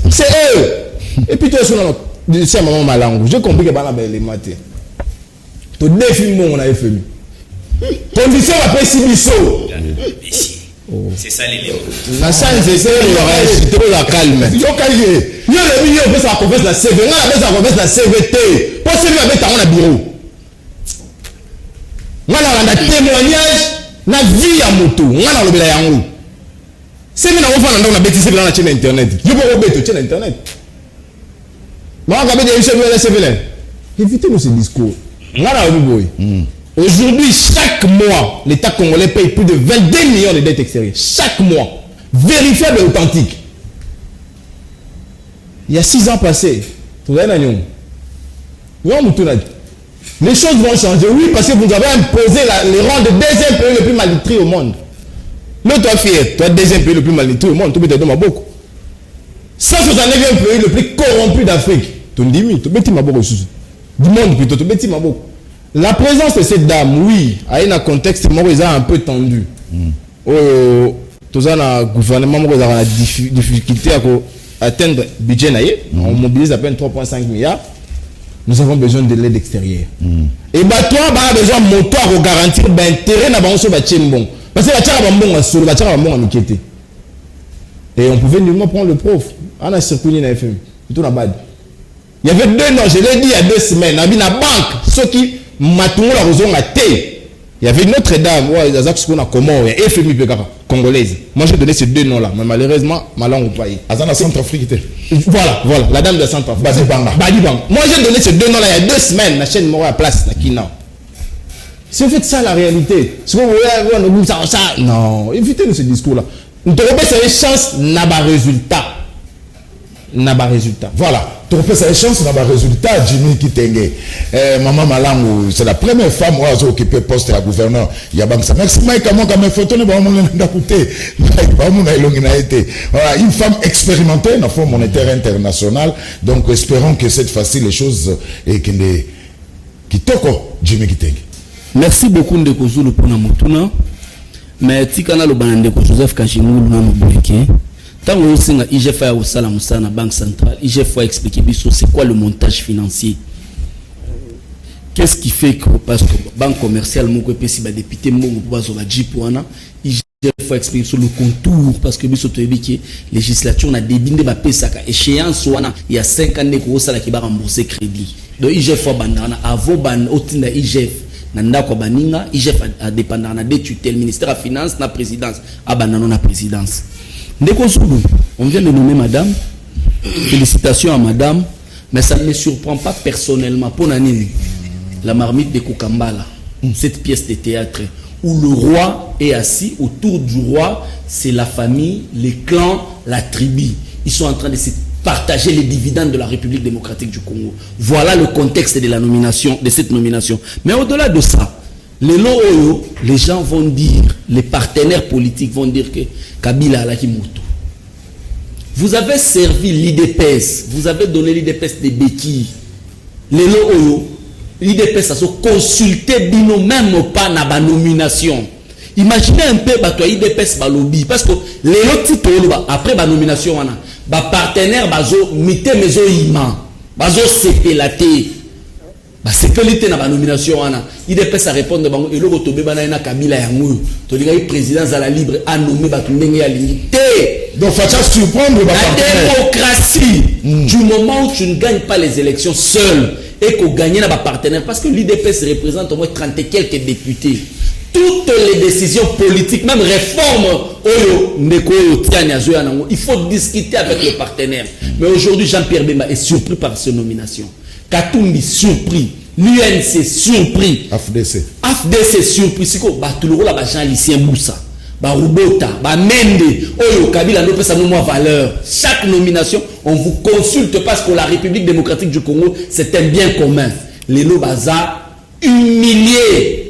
c'est eux. Et puis, tu es sur maman Malango. J'ai compris que les matés. Tu définis mon FMI. Condition après Sibiso. C'est ça l'élément. La salle, c'est ça, il y aura la calme. Il y a le milieu, on peut sa confesse la CVT. On a sa confesse la CVT. Pour celui avec un bureau. On a témoignage na vie à moto. On a le bélayango. C'est bien, on a bêtise dans la chaîne internet. Je peux rebêter la chaîne internet. Mais on a des émissions de la CVT. Évitez-nous ce discours. On a le boy. Aujourd'hui, chaque mois, l'État congolais paye plus de 22 millions de dettes extérieures. Chaque mois. Vérifiable et authentique. Il y a 6 ans passés, les choses vont changer. Oui, parce que vous avez imposé les rangs de deuxième pays le plus malnutri au monde. Mais toi, fier, toi, deuxième pays le plus malnutri au monde, tu peux te donner beaucoup. 169e pays le plus corrompu d'Afrique. Tu me dis, tu peux te donner beaucoup. Du monde plutôt, tu peux te donner beaucoup. La présence de cette dame, oui, a un contexte un peu tendu. Tout ça, le gouvernement a des difficultés à atteindre le budget. On mobilise à peine 3,5 milliards. Nous avons besoin de l'aide extérieure. Et bah, toi, tu as besoin de moteur pour garantir l'intérêt de la chaîne. Parce que la chaîne est bon. Et on pouvait nullement prendre le prof. On a circulé dans la FM. Il y avait 2 ans, je l'ai dit il y a 2 semaines. On a vu la banque, ceux qui m'ont la raison à thé. Il y avait une autre dame, ouais, qu'on a comment, et FMI congolaise. Moi, j'ai donné ces deux noms-là, mais malheureusement, ma langue au pays. Azana Centrafrique. Voilà, la dame de Centrafrique. Badibanga. Moi, j'ai donné ces deux noms-là il y a 2 semaines, la chaîne Mora à place, la Kina. C'est en fait ça la réalité. Non, évitez-nous ce discours-là. Nous devons faire une chance, n'a pas résultat. Voilà. Tu peux faire une chance, n'a pas résultat. Jimmy Kitenge. Maman Malango, c'est la première femme qui a occupé le poste de gouverneur. Il y a Bangsa. Merci, Mike, comment comme photo, une femme expérimentée dans le Fonds monétaire international. Donc, espérons que cette fois-ci, les choses qui toko Jimmy Kitenge. Merci beaucoup Ndeko Zulu pour Namotuna. Mais tikana lo banandeko Joseph Kachingulu na Moboyeke. Tant que vous IGF a aussi la Banque centrale, IGF a expliqué c'est quoi le montage financier. Qu'est-ce qui fait que parce que la banque commerciale, mon si ba député mon bozo ba jipwana, IGF a expliqué sur le contour parce que biso to ebiki législature na débinde ba pesaka échéance wana il y a 5 ans ko sala ki ba rembourser crédit. Donc IGF a bandana avant ban otinda IGF nanda ko baninga IGF a dépendant na des tutelles ministère de la finance na présidence abanano na présidence. Ndeko Zulu, on vient de nommer madame. Félicitations à madame, mais ça ne me surprend pas personnellement pour Nanini. La marmite de Kokambala, cette pièce de théâtre où le roi est assis autour du roi, c'est la famille, les clans, la tribu. Ils sont en train de se partager les dividendes de la République démocratique du Congo. Voilà le contexte de la nomination, de cette nomination. Mais au-delà de ça, les gens vont dire, les partenaires politiques vont dire que Kabila a la Kimoto. Vous avez servi l'IDPS, vous avez donné l'IDPS des béquilles. L'IDPS a consulté bino même pas na ba nomination. Imaginez un peu bato IDPS ba lobby parce que les autres après ba nomination wana ba partenaire bazo mité mezo ima bazo sepelaté. Ba sécurité na ba nomination wana IDPS a répondre bango eloko tobe bana na Kabila yango to linga président za la libre a nommé ba ndenge ya limité. Donc faut surprendre la démocratie du moment où tu ne gagnes pas les élections seul et qu'on gagne na ba partenaire parce que l'IDPS représente au moins 30 et quelques députés. Toutes les décisions politiques, même réformes, il faut discuter avec les partenaires. Mais aujourd'hui, Jean-Pierre Bemba est surpris par ces nominations. Katumbi surpris, l'UNC surpris, AFDC surpris. C'est quoi? Tout le rôle là, Jean Lucien Moussa, Rubota, Mende, Oyo Kabila nous ça nous valeur. Chaque nomination, on vous consulte parce que la République démocratique du Congo, c'est un bien commun. Les Lobaza humiliés.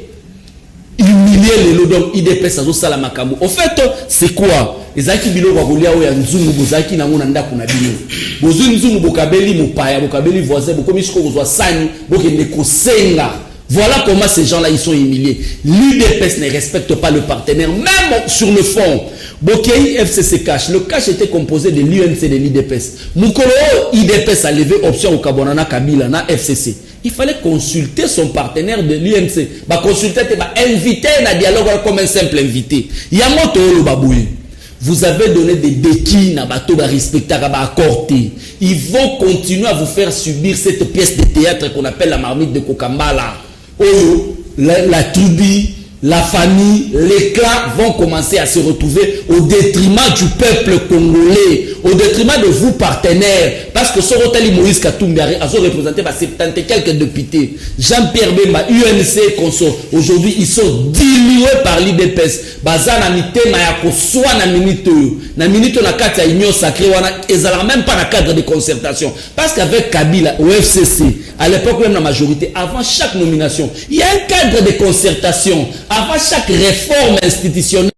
Les lots donc IDPS à Zosala Makamu. En fait, c'est quoi? Les Zaki Bilo Wagolia ou Yanzungu Bozaki na Monanda Kunabino. Bozunzungu Bokabeli Mupaya, Bokabeli voisin, Bokomisko Bozwa Sani, Bokeneko Senga. Voilà comment ces gens-là ils sont humiliés. L'IDPS ne respecte pas le partenaire, même sur le fond. Bokei FCC Cash. Le cash était composé de l'UNC et de l'IDPS. Moukolo IDPS a levé option au Kabonana Kabila na FCC. Il fallait consulter son partenaire de l'UNC. Consulter, inviter un dialogue comme un simple invité. Yamoto le baboué. Vous avez donné des béquilles à bateau respecter à accorder. Ils vont continuer à vous faire subir cette pièce de théâtre qu'on appelle la marmite de Kokambala. Oh, la tribu, la famille, les clans vont commencer à se retrouver au détriment du peuple congolais, au détriment de vous partenaires. Parce que Sorotali Moïse Katumbi a représenté 70 et quelques députés. Jean-Pierre Bemba, UNC, Consort. Aujourd'hui, ils sont dilués par l'IDPS. Bazana mitema ya koswa na minute. Na minute na kati ya union sacrée wana ezala même pas na cadre de concertation. Parce qu'avec Kabila au FCC, à l'époque même la majorité, avant chaque nomination, il y a un cadre de concertation. Avant chaque réforme institutionnelle,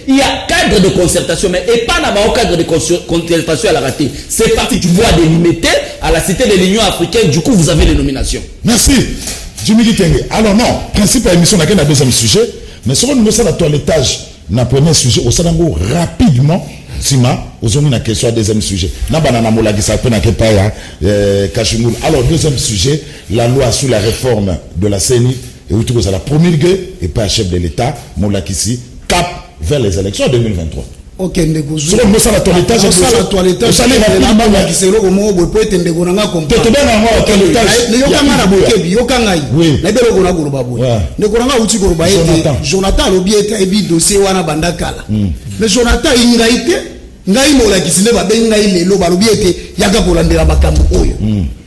il y a un cadre de concertation, mais et pas au cadre de concertation à la raté. C'est parti du bois délimité à la cité de l'Union africaine. Du coup, vous avez les nominations. Merci. Jimmy Kitenge. Alors non, principe de l'émission, on a un deuxième sujet. Mais si on nous met la toilettage, dans le premier sujet, on s'en rapidement. Sima, on a une question à deuxième sujet. Alors, deuxième sujet, la loi sur la réforme de la CENI, et où tout ça la promulguée, et pas chef de l'État, Moulakissi, cap vers les élections en 2023. Ok, ndeko sur le mot la toilettage la toilettage ça les rapidement qui se lo mo bo peut être ndeko nanga comme te te bien en toilettage ne yokanga na bokebi yokanga yi na belo kona goloba boy ndeko nanga uti goloba ete Jonathan lobi ete ebi dossier wana bandakala mais Jonathan ingaite ngai mola kisinde ba benga ile lo ba lobi ete yaga kolandela makambo oyo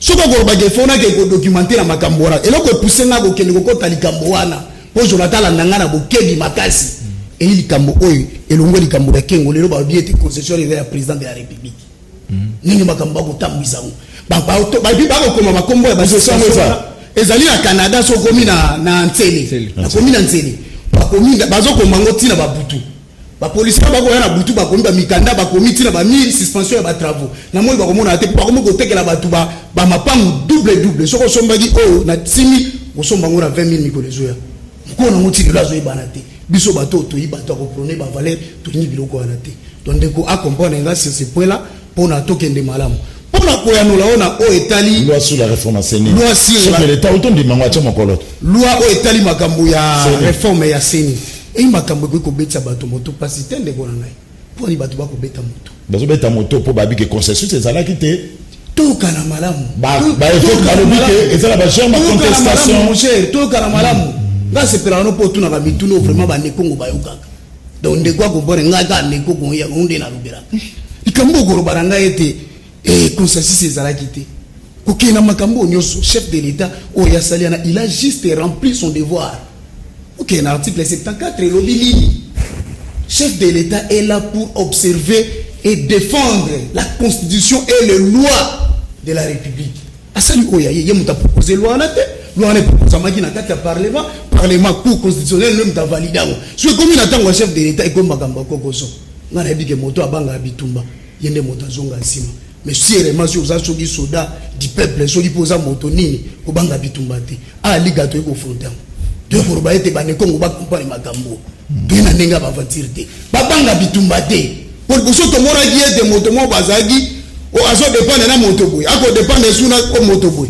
soko goloba ke fona ke ko documenter na makambo wana eloko pousser na ko kende ko kota likambo wana po Jonathan landanga na bokebi makasi et il kambo oyo elongo likambo ya kengo lelo ba biete concession de la président de la république nini makambo ko tambisa ngo ba bi ba ko koma makombo ya ba ezali na Canada so komi na ntsele na komi na ntsele ba komi bazo ko mango tina ba butu ba police ba ko na butu ba komi ba mikanda ba komi tina ba mi suspension ya ba travaux na moi ba ko mona te ba ko tekela ba tuba ba mapangu double so ko sombaki o na timi ko somba ngo na 20,000 mikolezo ya ko na moti de la zo ibana te biso bato toyi bato ko prôner ba valeur to ni biloko wana te donc ndeko a comprendre nga sur ce point là pour na tokende malamu pour na koya no laona o etali loi sur la réforme à Séni loi sur l'état autant de mango acha makolo loi o etali makambo ya réforme ya Séni et makambo ko betsa bato moto pasi tende ko na ngai pour ni bato ba ko beta moto bazo beta moto pour babi que concession c'est ça là qui te toka na malamu ba effet balobi que ezala ba germe contestation mon cher toka na malamu nga sepela no poto na ba mituno vraiment ba nekongo ba yokaka donc ndeko ko bore nga ka neko ko ya onde na lubera ikambo ko baranga ete consensus ezala kité ko kena makambo nyoso chef de l'état o ya saliana il a juste rempli son devoir. OK, dans l'article 74 lobby chef de l'état est là pour observer et défendre la constitution et les lois de la république. Asali oya ye muta proposer loi na te loi ne propose maki na kati ya parlement cour constitutionnel ne muta validango so comme na tango chef de l'état iko makamba kokoso ngana ebike moto abanga bitumba yende moto azonga nsima mais si vraiment si oza soki soda du peuple soki poza moto nini ko banga bitumba te a liga to iko fronter de ko ba ete ba ne kongo ba compagnie makambo to na nenga ba vatir te ba banga bitumba te pour so to mora gi ete moto mo bazagi o aso dépendre na moto boy ako dépendre suna ko moto boy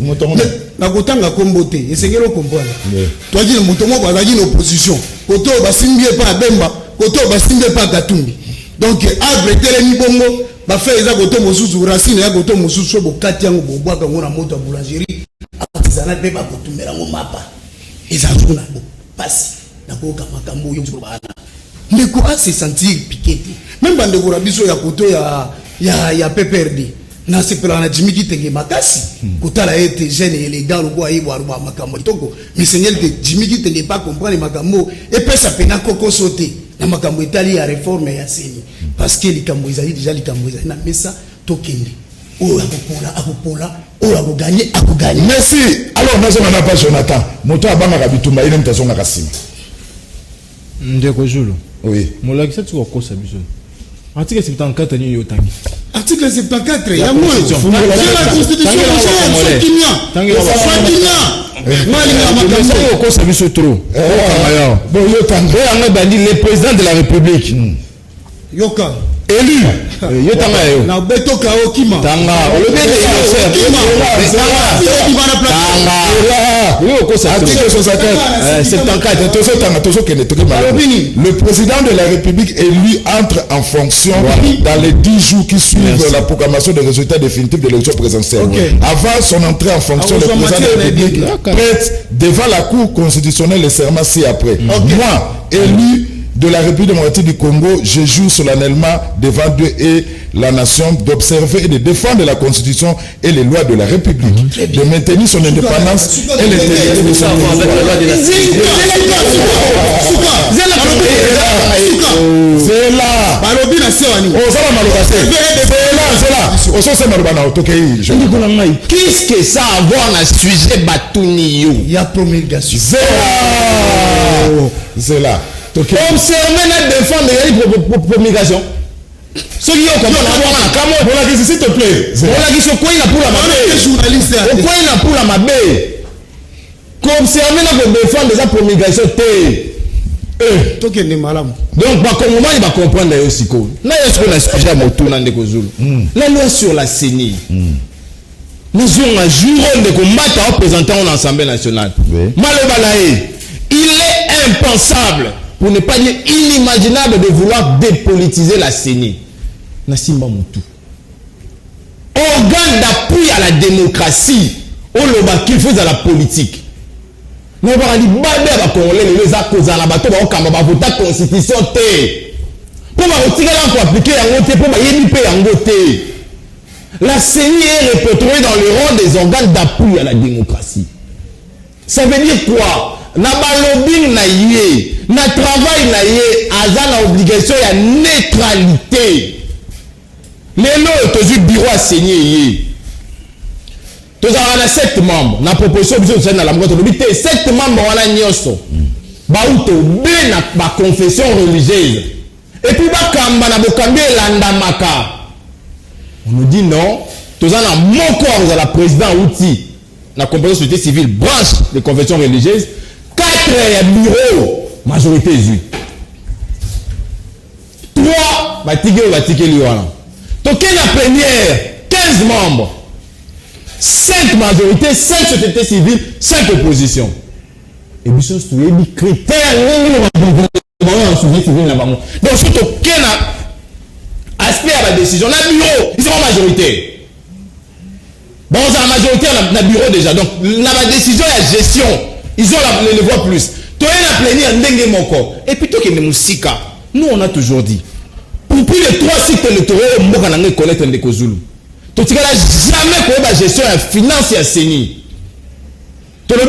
na kotanga kombo te esengelo comprendre toi dis moto mo bazagi na opposition koto basimbie pa bemba koto basimbie pa katumbi donc arbre telemi bongo ba fait eza koto mosusu racine ya koto mosusu bo kati yango bo bwaka ngona moto boulangerie artisanat be ba kotumbela ngo mapa eza zuna bo pasi na ko kama kambo yo bana ndeko a se sentir piqué même bande ko rabiso ya koto ya PPRD na sepela na Jimmy Tenge makasi kotala ete jeune élégant lobo ayi waruba makambo toko mais seigneur de Jimmy Tenge pas comprendre makambo et pesa pena koko sauter na makambo itali ya réforme ya Séni parce que likambo ezali déjà likambo ezali na mesa tokende o akopola o akogagner merci alors nazo na pas Jonathan moto abanga kabitumba ile mtazonga kasima ndeko Zulu oui molakisa tu ko sa biso article 74 ni yotangi article 74 ya moi c'est la constitution le président de la république yoka élu yotanga yo na betoka okima tanga le président de la république élu entre en fonction dans les 10 jours qui suivent la proclamation des résultats définitifs de l'élection présidentielle. Avant son entrée en fonction, le président de la république prête devant la cour constitutionnelle le serment ci-après. Moi, élu de la République démocratique du Congo, je jure solennellement devant Dieu et la nation d'observer et de défendre la Constitution et les lois de la République, de maintenir son indépendance et l'intégrité de son territoire. Qu'est-ce que ça a à voir dans le sujet Batouni? Il y a promulgation. C'est là. Observer notre défendre la promulgation. Ce qui est comme ça, voilà, s'il te plaît. Voilà, qui sont quoi il a pour la journaliste. Quoi il a pour la mabé. Observer notre défendre la promulgation. Donc, comment il va comprendre aussi quoi? Là, il y a ce qu'on a expliqué à Moto dans les Zulu. La loi sur la CENI. Nous avons un jour de combattre en représentant l'Assemblée nationale. Malobalae, il est impensable pour ne pas dire inimaginable de vouloir dépolitiser la CENI. Nassimba Moutou. Organe d'appui à la démocratie, on le bat qu'il faut à la politique. Nous avons dit, les accords à la bateau, on va voter la constitution. Pour appliquer la CENI est répertoriée dans le rang des organes d'appui à la démocratie. Ça veut dire quoi? Na lobbying na yé, na travail na yé, aza na obligation ya neutralité. Les lots est bureau à CENI yé. Tous avons 7 membres. Na proposition de la loi de 7 membres wana nyoso. Ba uto be na ba confession religieuse. Et puis ba kamba na bokambi landamaka. On nous dit non. Tous avons mon corps à la président outil. La composition société civile branche des confessions religieuses. 4 bureaux majorité 8. 3 batiké liwana. Donc la première 15 membres. 5 majorités, 5 sociétés civiles, 5 oppositions. Et puis, ce sont les critères. Donc, surtout, quel aspect à la décision? La bureau, ils sont en majorité. Bon, on a la majorité dans le bureau déjà. Donc, la décision et la gestion, ils ont les voix plus. Toi, la plénière, n'engue mon corps. Et puis, toi, qui est Moussika, nous, on a toujours dit, pour plus de 3 cycles électoraux, on va connaître les Kozulu. Tu n'as jamais connu la gestion de la finance et la CENI. Tu n'as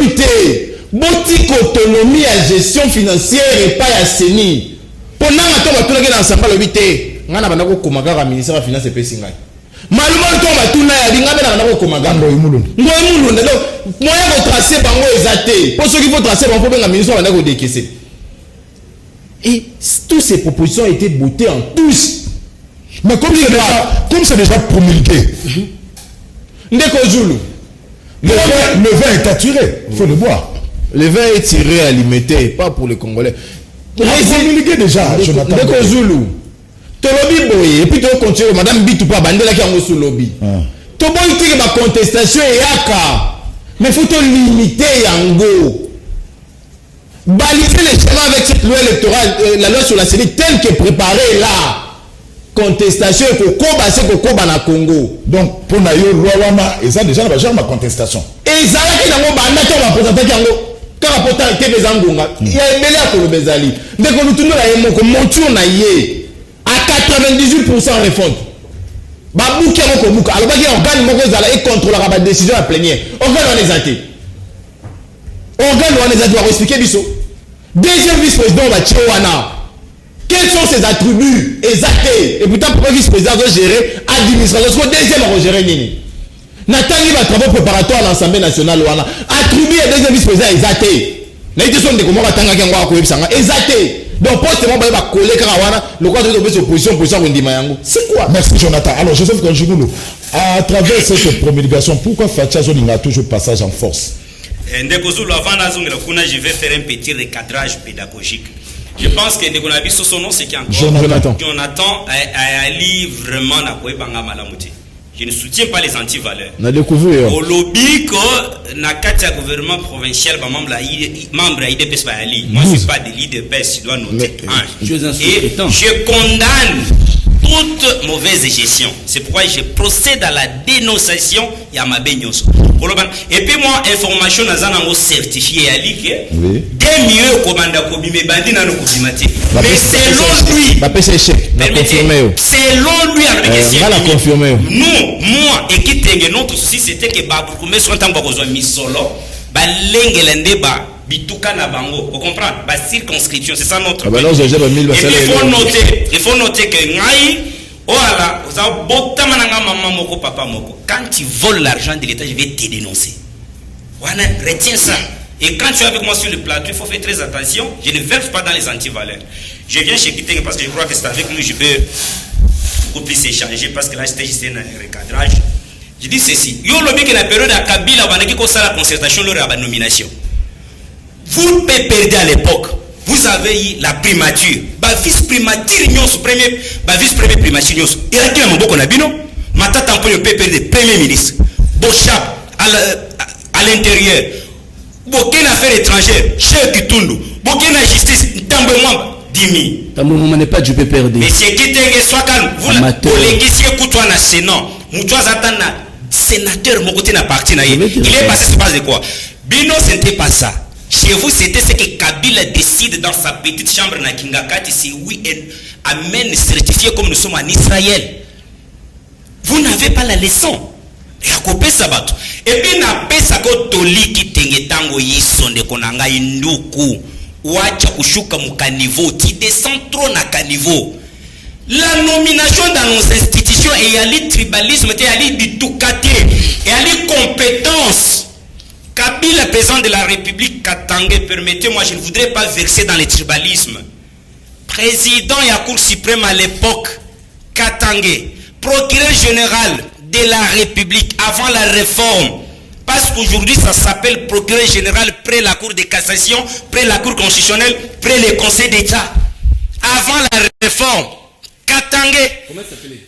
boutique autonomie et la gestion financière et pas la CENI. Pendant que tu as dans l'ensemble, tu as un ministère de la finance et de la malheureusement, tu as et toutes ces propositions ont été votées en tous. Mais comme c'est déjà promulgué, le vin est attiré, il faut le boire. Le vin est tiré à limiter, pas pour les Congolais. Promulgué déjà, Jonathan. Et puis tu continues, Madame Bitoupa, Bandela qui a sous lobby. Tu as ma contestation et yaka. Mais il faut te limiter, Yango. Baliser les schémas avec cette loi électorale, la loi sur la CENI telle qu'elle est préparée là. Contestation et Kokoba na Congo. Donc, pour Nayo, loi Wana, et ça déjà, ma contestation. Et ça, là, qui n'a pas représenté Yango. Quand rapportant était des Angonga, il y a un mêlé à Kolobezali. Dès qu'on nous tourne là, il y a mon tour naïe. À 98% répondu. Babouki a mon comouka. Alors, il y a un organe qui contrôle la décision à plénière. Organe on les a été. Organe on les a dû expliquer biso. Deuxième vice-président, on va tirer Wana. Quels sont ses attributs exactés? Et pourtant, pourquoi le vice-président doit gérer l'administration? Parce que deuxième, on va gérer Nini. Nathan, il va travailler préparatoire à l'Assemblée nationale. Attribuer le deuxième vice-président exacté. La question de comment on va t'engager en quoi exacté. Donc, poste moi, va coller Karawana, le quoi de opposition pour ça, on dit Mayango. C'est quoi? Merci, Jonathan. Alors, Joseph Kanjougoulou, à travers cette promulgation, pourquoi Fatia Zone a toujours passage en force? Je vais faire un petit recadrage pédagogique. Je pense que Ndekonabi son nom c'est qui encore Jonathan a Ali vraiment n'a pas banga malamuti. Je ne soutiens pas les anti-valeurs. On a découvert au lobby que na katia gouvernement provincial ba membre IDPS ba Ali. Moi je suis pas de l'IDPS, je dois noter. Et je condamne toute mauvaise gestion. C'est pourquoi je procède à la dénonciation Yamabe Nyonso. Et puis moi, information nazana certifié à l'IK. Des mieux commanda Kobime Bandi na no Kobimati. Mais selon lui, selon lui, moi, et qui t'engue notre souci, c'était que Baboukoumé soit en besoin mis solo, Lengelende ba bituka na bango. Vous comprenez? Ba circonscription, c'est ça notre. Il faut noter que ngai voilà, vous avez botama na maman moko papa moko. Quand tu voles l'argent de l'État, je vais te dénoncer. Voilà, retiens ça. Et quand tu es avec moi sur le plateau, il faut faire très attention. Je ne verse pas dans les antivaleurs. Je viens chez Kiteng parce que je crois que c'est avec lui que je peux beaucoup plus échanger parce que là j'étais juste un recadrage. Je dis ceci. Yo lobby que la période à Kabila, on a dit qu'on a la concertation lors de la nomination. Vous perdez à l'époque. Vous avez eu la primature. Vice-primature, vice-premier primature. Il y a qui mon Nabino. Matata Tampoyo peut perdre premier ministre. Bochap à l'intérieur. Bokena affaires étrangères, chez Kitundu. Bokena justice, Tambwe Mwamba, Dimi. Tambwe Mwamba n'est pas du PPRD. Mais c'est qui t'es soit calme. Vous les guissiez coutois na Sénat. Moutouaz attendant sénateur, mon côté n'a parti na. Il est passé sur base de quoi? Bino, ce n'était pas ça. Chez vous, c'était ce que Kabila décide dans sa petite chambre na Kingakati. C'est oui, amen, certifié comme nous sommes en Israël. Vous n'avez pas la leçon. Et puis na pesa ko toliki tengetango yisonde konanga induku wacha kushuka mukaniveau ti descend trop na caniveau. La nomination dans nos institutions et yali tribalisme et yali bitukate et yali compétence. Kabila, président de la République Katangé, permettez-moi, je ne voudrais pas verser dans le tribalisme. Président et la Cour suprême à l'époque, Katangé, procureur général de la République avant la réforme, parce qu'aujourd'hui ça s'appelle procureur général près la Cour de cassation, près la Cour constitutionnelle, près le Conseil d'État. Avant la réforme, Katangé. Comment ça s'appelait?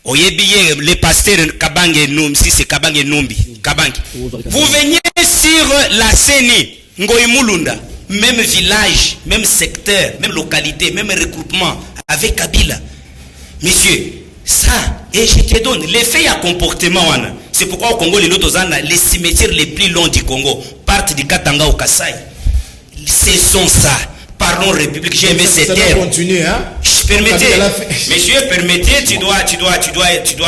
Oyebiyé, les pasteurs Kabange Numbi, si c'est Kabange Numbi, Kabange. Vous veniez sur la CENI, Ngoy Mulunda, même village, même secteur, même localité, même regroupement, avec Kabila. Monsieur, ça, et je te donne, l'effet à comportement, c'est pourquoi au Congo, les cimetières les plus longs du Congo partent du Katanga au Kassai. Cessons ça. Parlons République, j'ai aimé ces termes. Continuer, hein? Permettez, monsieur, permettez, tu dois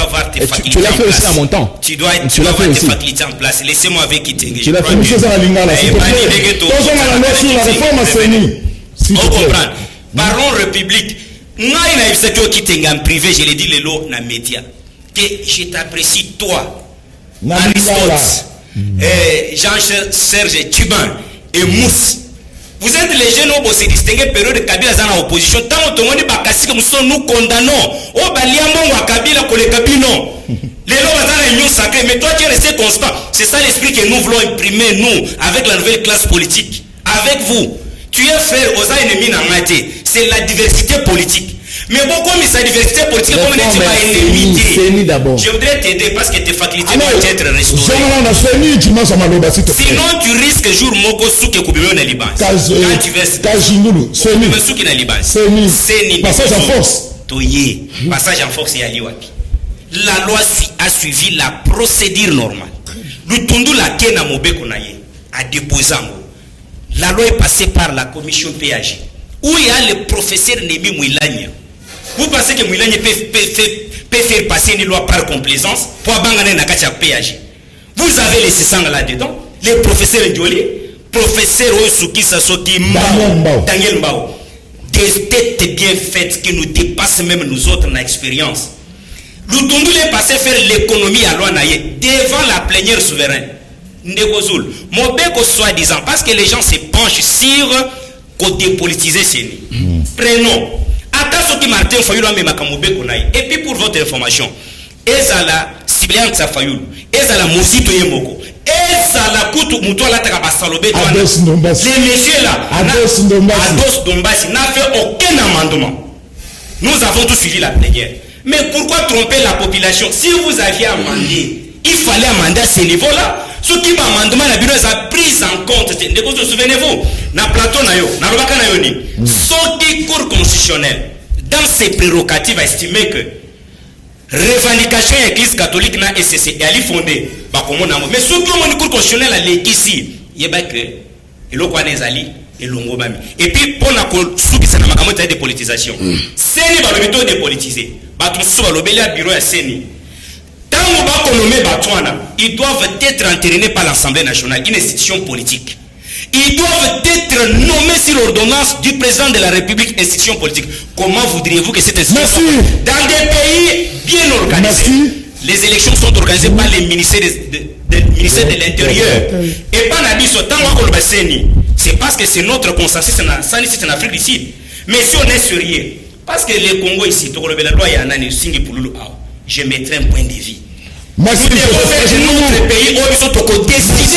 avoir tes facultés. Tu l'as fait aussi à mon temps. Tu dois avoir tes facultés en place. Laissez-moi avec Kitenge. Tu l'as fait, monsieur Zalingala, s'il te plaît. On comprend. Parlons République. Moi, il y a Kitenge en privé, je l'ai dit les lots dans les médias. Que je t'apprécie, toi, Aristote, Jean-Serge Tubin et Mousse. Vous êtes les jeunes qui se distinguent période de Kabila dans l'opposition. Tant que nous condamnons, oh Baliambo à Kabila pour les Kabino. Les lois dans l'union sacrée, mais toi tu es resté constant. C'est ça l'esprit que nous voulons imprimer, nous, avec la nouvelle classe politique. Avec vous. Tu es frère aux ennemis dans la c'est la diversité politique. Mais beaucoup mais sa diversité politique, comme on dit, pas ennemi. Je voudrais t'aider parce que tes facultés doivent être restaurées. Sinon, tu risques jour moko souke kubimeo na Liban. Quand tu veux souke na Liban. Passage en force. Toye. Passage en force, yali wapi. La loi a suivi la procédure normale. Lutundu la kena mobeko na ye a déposé en haut. La loi est passée par la commission PAG. Où il y a le professeur Nemi Mouilania. Vous pensez que Mouilania peut faire passer une loi par complaisance pour abanganer na kacha PAG? Vous avez laissé ça là-dedans. Les professeurs Ndioli, professeur Osuki Sasoki Daniel Mbao. Des têtes bien faites qui nous dépassent même nous autres dans l'expérience. Lutundu est passé faire l'économie à Loanaye devant la plénière souveraine. Ndegozul. Mobeko soi-disant, parce que les gens se penchent sur côté politisé chez nous. Prenons. Attention qui Martin Fayoul mais Makamobeko naï. Et puis pour votre information, Ezala Siblian Xafayoul, Ezala Mosito Yemoko, Ezala Koutou Moutola Takabasalobe, les messieurs là, Ados Dombasi n'a fait aucun amendement. Nous avons tous suivi la plénière. Mais pourquoi tromper la population? Si vous aviez amendé, il fallait amender à ce niveau-là. Ce qui m'a amendement, la bureau a pris en compte. Souvenez-vous, dans Plateau, ce qui cour constitutionnel, dans ses prérogatives, a estimé que revendication de l'église catholique n'a SCC, elle est fondée. Mais ce qui est cour constitutionnel, elle est ici. Il y a que et puis, pour la sous qui s'est de politisation, c'est le dépolitisé. Bureau à Séni. Tant ils doivent être entérinés par l'Assemblée nationale, une institution politique. Ils doivent être nommés sur l'ordonnance du président de la République, institution politique. Comment voudriez-vous que cette institution dans des pays bien organisés, les élections sont organisées par les ministères de l'Intérieur et pas l'habitude tant qu'on c'est parce que c'est notre consensus c'est en Afrique d'ici. Mais si on est sérieux, parce que le Congo ici, la loi je mettrai un point de vue. Nous devons faire notre pays où ils sont décider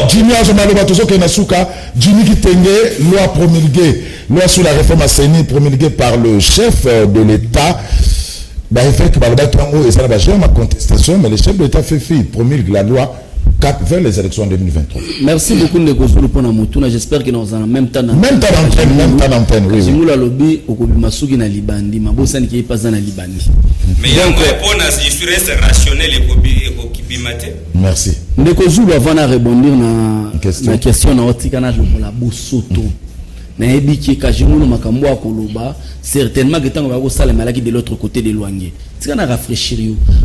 Jimmy Azomaloba Tozoke Nasuka, Jimmy Kitenge, loi promulguée, loi sur la réforme à CENI promulguée par le chef de l'État. Bah, il fait que Baloba Twango et ça va gérer ma contestation, mais le chef de l'État fait promulgue la loi cap vers les élections en 2023. Merci beaucoup de Kozulu pour Namutuna. J'espère que nous en même temps. Même temps d'antenne, oui. Si nous la lobby, au Kobimasugi na Libandi, ma bossa qui est pas dans la Libandi. Mais donc, je suis resté rationnel et Kobimate. Merci. De Kozulu avant de répondre na question na otikana la bosoto. Na ebiki kajimuno makambo akoloba certainement que tant on va au salle malaki de l'autre côté de Luangue. Tu vas rafraîchir.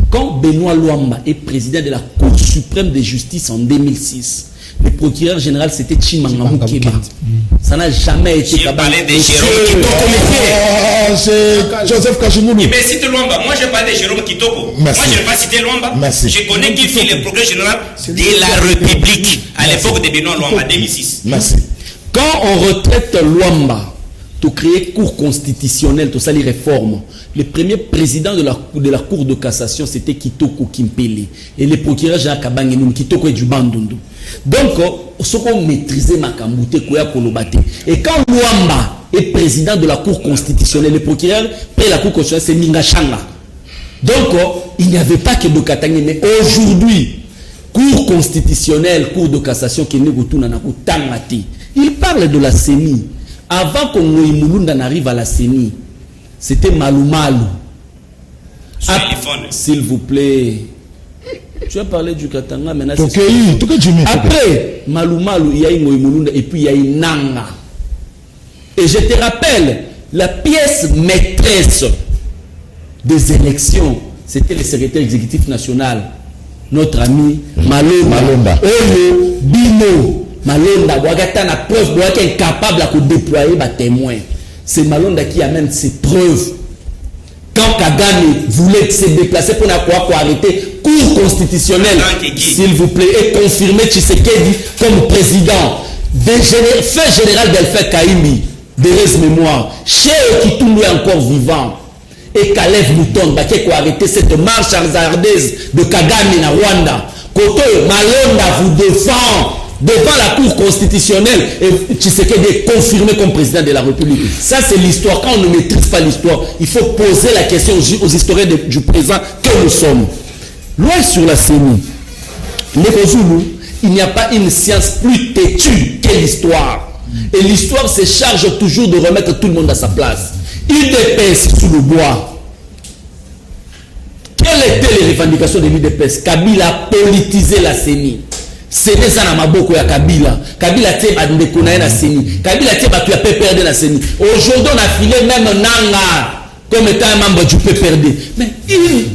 Quand Benoît Luamba est président de la Cour suprême de justice en 2006, le procureur général c'était Chimanga Mukeba. Ça n'a jamais été parlé de Jérôme Kitoko. C'est Joseph Kajimoulou. Mais cite Luamba. Moi je parle de Jérôme Kitoko. Merci. Moi je n'ai pas cité Luamba. Merci. Je connais qui fait le procureur général de la République à l'époque de Benoît Luamba 2006. Merci. Quand on retraite Luamba, to créer cour constitutionnelle, tout ça les réformes. Le premier président de la cour de cassation, c'était Kitoko Kimpele. Et le procureur Jean Kabangenum, Kitoko et du Bandundu. Donc, ce qu'on maîtrisait Makamboute, Koya Kolobate. Et quand Luamba est président de la cour constitutionnelle, le procureur près la cour constitutionnelle, c'est Mingachanga. Donc, il n'y avait pas que de Katangé. Mais aujourd'hui, cour constitutionnelle, cour de cassation, qui n'est pas Tangati. Il parle de la CENI. Avant qu'on n'arrive à la CENI, c'était Malumalu. S'il vous plaît. Tu as parlé du Katanga, maintenant après Malumalu, il y a Moïmoulunda et puis il y a Nanga. Et je te rappelle, la pièce maîtresse des élections, c'était le secrétaire exécutif national, notre ami Malonda. Oyo, Bino. Malonda, Ouagata na preuve, Ouagata est incapable de déployer des témoins. C'est Malonda qui amène ses preuves. Quand Kagame voulait se déplacer pour arrêter cour constitutionnelle, s'il vous plaît, et confirmer Tshisekedi comme président, fait général Delphin Kaimi, de mémoire, chez Kitundu est encore vivant, et Kalev Mouton, qui a arrêté cette marche hasardeuse de Kagame na Rwanda. Koto Malonda vous défend devant la cour constitutionnelle et Tshisekedi est confirmé comme président de la République. Ça c'est l'histoire. Quand on ne maîtrise pas l'histoire, il faut poser la question aux historiens du présent que nous sommes. Loin sur la CENI, il n'y a pas une science plus têtue que l'histoire. Et l'histoire se charge toujours de remettre tout le monde à sa place. UDPS sous le bois. Quelles étaient les revendications de l'UDPS? Kabila a politisé la CENI. C'est des anamaboko ya Kabila. Kabila tie bandeko na na CENI. Kabila tie batu ya PPRD na CENI. Aujourd'hui on a filé même Nanga comme étant un membre du PPRD. Mais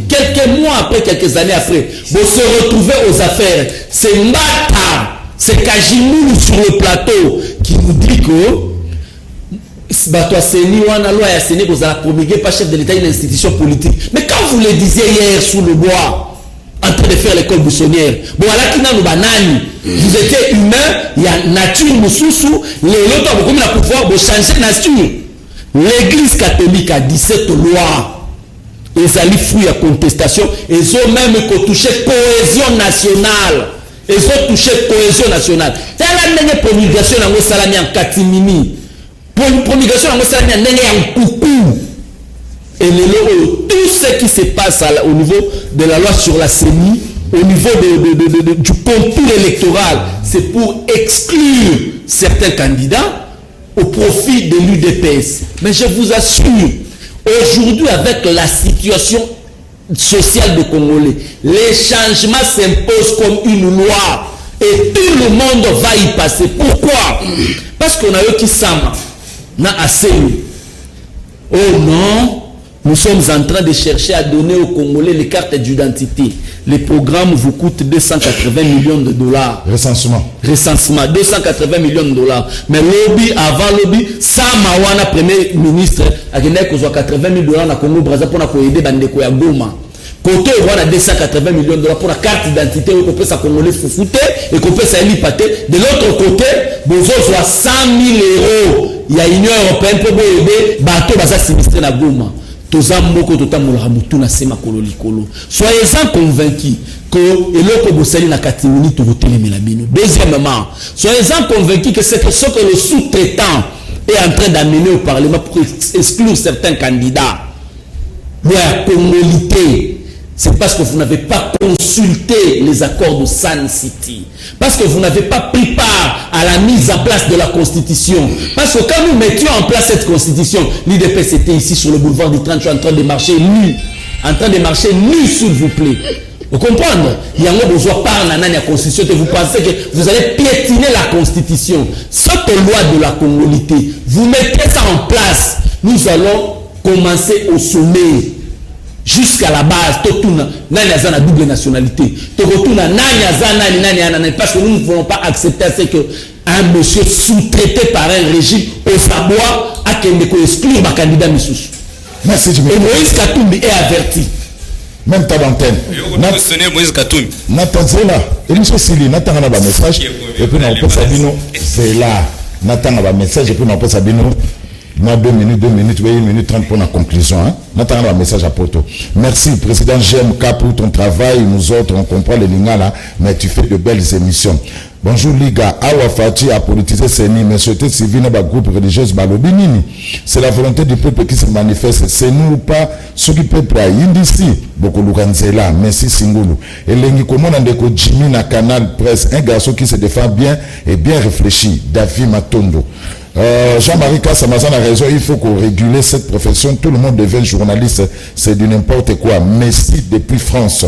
quelques mois après, quelques années après, vous se retrouvez aux affaires. C'est Mbata, c'est Kajimoulou sur le plateau qui nous dit que Bato CENI ou la loi ya CENI vous a promulgué pas chef de l'État une institution politique. Mais quand vous le disiez hier sous le bois, en train de faire l'école buissonnière. Bon, voilà qui n'a nous banani. Vous étiez humain, il y a nature, moussousou, les autres ont comme la pouvoir de changer nature. L'église catholique a 17 lois. Et ça lui fruit à contestation. Ils ont même touché cohésion nationale. Ils ont touché cohésion nationale. C'est la dernière promulgation en Salami en Katimini. Promulgation en Salami en Coucou. Et tout ce qui se passe au niveau de la loi sur la CENI, au niveau du contour électoral, c'est pour exclure certains candidats au profit de l'UDPS. Mais je vous assure, aujourd'hui avec la situation sociale de Congolais, les changements s'imposent comme une loi et tout le monde va y passer. Pourquoi? Parce qu'on a eu qui s'ama, n'a assez. Oh non! Nous sommes en train de chercher à donner aux Congolais les cartes d'identité. Les programmes vous coûtent 280 millions de dollars. Recensement. 280 millions de dollars. Mais lobby, avant lobby, Samawana, premier ministre, a gagné 80 000 dollars dans Congo Brazza pour aider Bandeko ya Goma. Côté, on a 280 millions de dollars pour la carte d'identité, on peut ça Congolais foufoute et qu'on peut ça élipater. De l'autre côté, vous avez 100 000 euros. Il y a l'Union européenne pour aider bateau Baza sinistré na Goma. Soyez-en convaincus que deuxièmement, soyez-en convaincus que c'est ce que le sous-traitant est en train d'amener au Parlement pour exclure certains candidats. La congolité, c'est parce que vous n'avez pas consulté les accords de Sun City. Parce que vous n'avez pas pris part à la mise en place de la Constitution. Parce que quand nous mettions en place cette Constitution, l'IDPS était ici sur le boulevard du 30 en train de marcher nu. En train de marcher nu, s'il vous plaît. Vous comprenez? Il y a un besoin par la Constitution et vous pensez que vous allez piétiner la Constitution. Cette loi de la Congolité, vous mettez ça en place. Nous allons commencer au sommet. Jusqu'à la base, nani a la double nationalité. Parce que nous ne voulons pas accepter qu'un monsieur sous-traité par un régime au Sabois a qu'un exclure ma candidat Missous. Merci. Et Moïse Katumbi est averti. Même ta d'antenne. Moïse Katumbi. Nathan Zela. Elisio Sili, Nathan a un message. Et puis on peut Sabino. C'est là. Nathan a un message. Et puis on peut Sabino. 2 minutes, 1 minute 30 pour la conclusion. Hein? Nathan a un message à Poto. Merci, président GMK, pour ton travail. Nous autres, on comprend les Lingala, mais tu fais de belles émissions. Bonjour, Liga. Awa Fati a politisé Seni, mais société civile n'a pas groupe religieuse Balobinini. C'est la volonté du peuple qui se manifeste. C'est nous ou pas, ceux qui peuple à Indisi, beaucoup Lukanzela, merci Singulu. Et l'engi comment on déco Jimmy na Canal Presse, un garçon qui se défend bien et bien réfléchi, David Matondo. Jean-Marie Kassamazan a raison, il faut qu'on régule cette profession. Tout le monde devient journaliste, c'est du n'importe quoi. Messi depuis France.